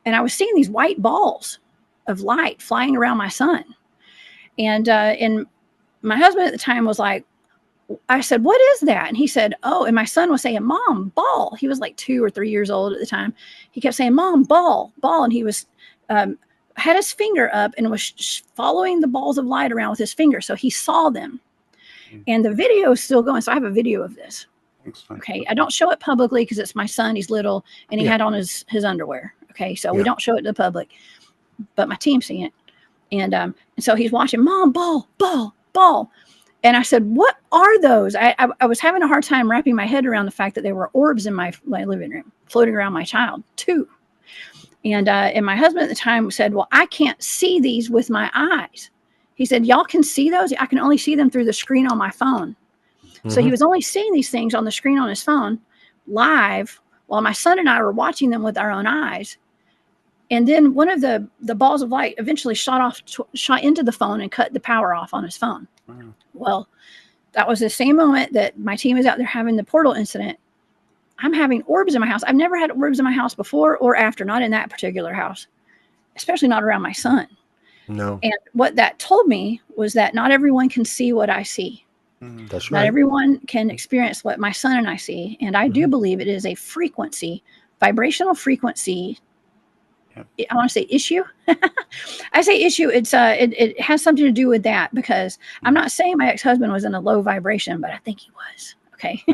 And I was seeing these white balls of light flying around my son. And my husband at the time was like, I said, "What is that?" And he said, "Oh," and my son was saying, "Mom, ball." He was like 2 or 3 years old at the time. He kept saying, "Mom, ball, ball." And he was, had his finger up and was following the balls of light around with his finger. So he saw them. And the video is still going. So I have a video of this. Okay. I don't show it publicly because it's my son. He's little, and he had on his underwear. Okay. So we don't show it to the public, but my team's seeing it. And so he's watching, "Mom, ball, ball, ball." And I said, "What are those?" I was having a hard time wrapping my head around the fact that there were orbs in my living room floating around my child too. And my husband at the time said, "Well, I can't see these with my eyes." He said, "Y'all can see those? I can only see them through the screen on my phone." Mm-hmm. So he was only seeing these things on the screen on his phone live while my son and I were watching them with our own eyes. And then one of the balls of light eventually shot into the phone and cut the power off on his phone. Wow. Well, that was the same moment that my team is out there having the portal incident. I'm having orbs in my house. I've never had orbs in my house before or after, not in that particular house, especially not around my son. No. And what that told me was that not everyone can see what I see. That's right. Not everyone can experience what my son and I see. And I do believe it is a frequency, vibrational frequency. I want to say issue. I say issue. It's it has something to do with that, because I'm not saying my ex-husband was in a low vibration, but I think he was. Okay.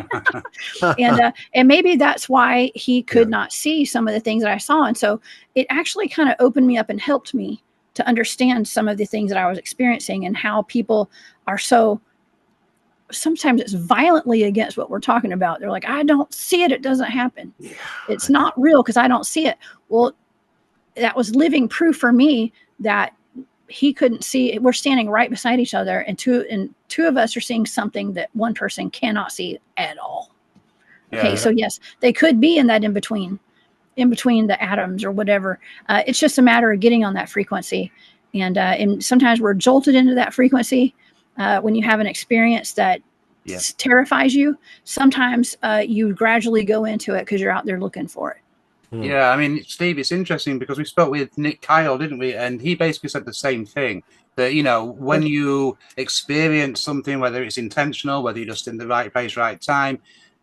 And maybe that's why he could not see some of the things that I saw. And so it actually kind of opened me up and helped me to understand some of the things that I was experiencing and how people are so, sometimes it's violently against what we're talking about. They're like, "I don't see it. It doesn't happen. It's not real because I don't see it." Well, that was living proof for me that he couldn't see. We're standing right beside each other, and two of us are seeing something that one person cannot see at all. Okay. So yes, they could be in that in between the atoms or whatever. It's just a matter of getting on that frequency. And sometimes we're jolted into that frequency when you have an experience that terrifies you. Sometimes you gradually go into it because you're out there looking for it. Yeah, I mean, Steve, it's interesting because we spoke with Nick Kyle, didn't we? And he basically said the same thing, that, when you experience something, whether it's intentional, whether you're just in the right place, right time,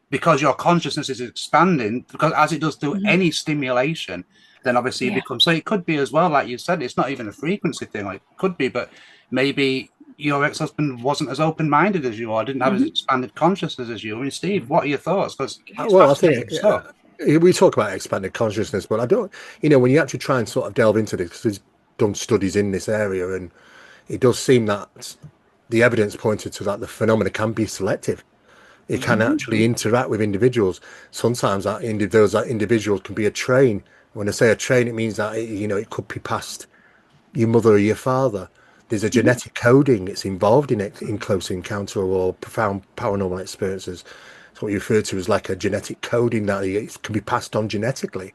because your consciousness is expanding, because as it does through any stimulation, then obviously it becomes, so it could be as well, like you said, it's not even a frequency thing, like it could be, but maybe your ex-husband wasn't as open-minded as you, or didn't have as expanded consciousness as you. I mean, Steve, what are your thoughts? Because I think we talk about expanded consciousness, but I don't, when you actually try and sort of delve into this, because he's done studies in this area, and it does seem that the evidence pointed to that the phenomena can be selective. It can actually interact with individuals. Sometimes those individuals can be a train. When I say a train, it means that it could be past your mother or your father. There's a genetic coding that's involved in close encounter or profound paranormal experiences. It's what you refer to as like a genetic coding that it can be passed on genetically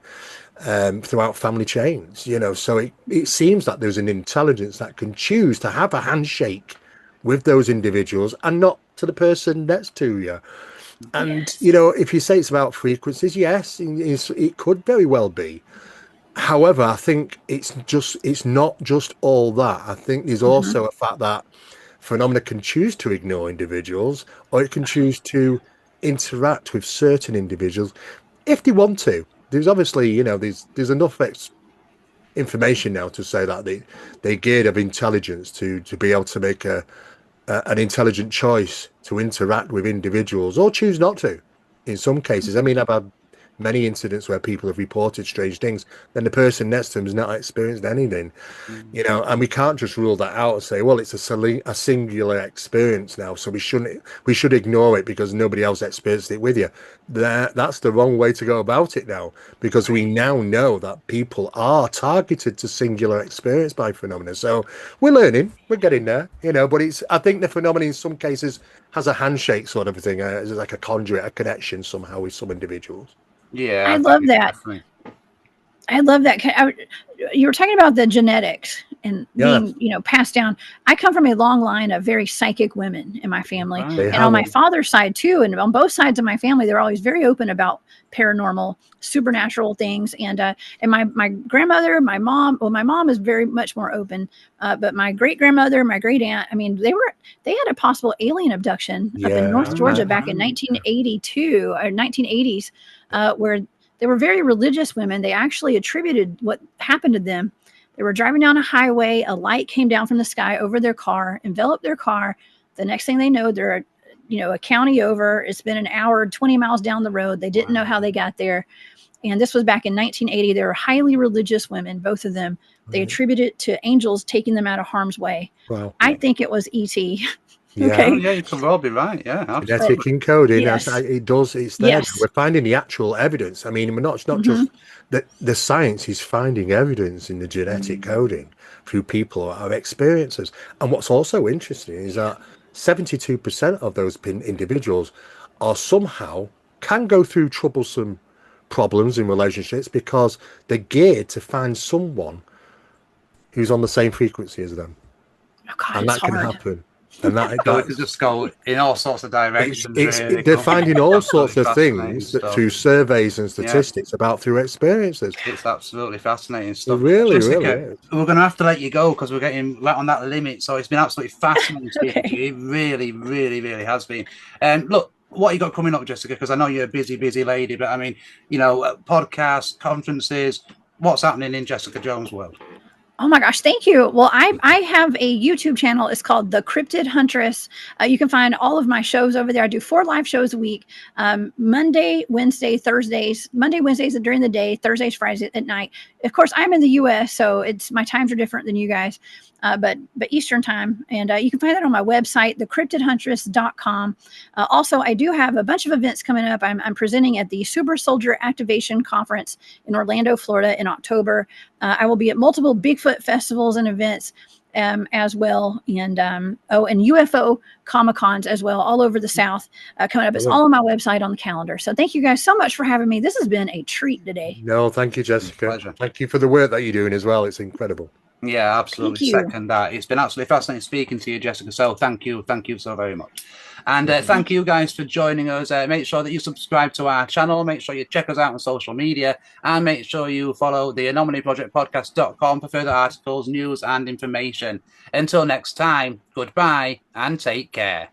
throughout family chains. So it seems that there's an intelligence that can choose to have a handshake with those individuals and not to the person next to you. And if you say it's about frequencies, yes, it could very well be. However, I think it's not just all that. I think there's also a fact that phenomena can choose to ignore individuals, or it can choose to interact with certain individuals if they want to. There's obviously, there's enough information now to say that they geared of intelligence to be able to make an intelligent choice to interact with individuals, or choose not to. In some cases, I mean, I've had many incidents where people have reported strange things, then the person next to them has not experienced anything, and we can't just rule that out and say, well, it's a singular experience now, so we should ignore it because nobody else experienced it with you. That's the wrong way to go about it now, because we now know that people are targeted to singular experience by phenomena. So we're learning, we're getting there, but I think the phenomenon in some cases has a handshake sort of thing, it's like a conduit, a connection somehow with some individuals. Yeah, I love that. Definitely. I love that. You were talking about the genetics and being, passed down. I come from a long line of very psychic women in my family, and on my father's side too. And on both sides of my family, they're always very open about paranormal, supernatural things. And my grandmother, my mom. Well, my mom is very much more open, but my great grandmother, my great aunt. I mean, they had a possible alien abduction up in North Georgia back in 1982 or 1980s, where they were very religious women. They actually attributed what happened to them. They were driving down a highway. A light came down from the sky over their car, enveloped their car. The next thing they know, they're, a county over. It's been an hour, 20 miles down the road. They didn't know how they got there. And this was back in 1980. They were highly religious women, both of them. They attributed it to angels taking them out of harm's way. Wow. I think it was E.T. Yeah, okay. Yeah, you could well be right. Yeah, absolutely. Genetic encoding. Yes. It's there. Yes. We're finding the actual evidence. I mean, it's not just that the science is finding evidence in the genetic coding through people our experiences. And what's also interesting is that 72% of those individuals are somehow can go through troublesome problems in relationships because they're geared to find someone who's on the same frequency as them. Oh God, and that can happen. And that could just go in all sorts of directions. They're finding all sorts of things through surveys and statistics through experiences. It's absolutely fascinating stuff. Really, Jessica, really. We're going to have to let you go because we're getting right on that limit. So it's been absolutely fascinating speaking to you. It really, really, really has been. Look, what you got coming up, Jessica? Because I know you're a busy, busy lady, but I mean, podcasts, conferences. What's happening in Jessica Jones' world? Oh my gosh, thank you. Well, I have a YouTube channel. It's called The Cryptid Huntress. You can find all of my shows over there. I do 4 live shows a week. Monday, Wednesday, Thursdays. Monday, Wednesdays during the day. Thursdays, Fridays at night. Of course, I'm in the U.S., so my times are different than you guys. But Eastern time. And you can find that on my website, thecryptidhuntress.com. Also, I do have a bunch of events coming up. I'm presenting at the Super Soldier Activation Conference in Orlando, Florida in October. I will be at multiple Bigfoot festivals and events as well. And and UFO Comic-Cons as well, all over the South coming up. It's all on my website on the calendar. So thank you guys so much for having me. This has been a treat today. No, thank you, Jessica. Pleasure. Thank you for the work that you're doing as well. It's incredible. Yeah, absolutely. Second that. It's been absolutely fascinating speaking to you, Jessica. So thank you so very much. And thank you guys for joining us. Make sure that you subscribe to our channel. Make sure you check us out on social media. And make sure you follow the Anomaly Project Podcast.com for further articles, news, and information. Until next time, goodbye and take care.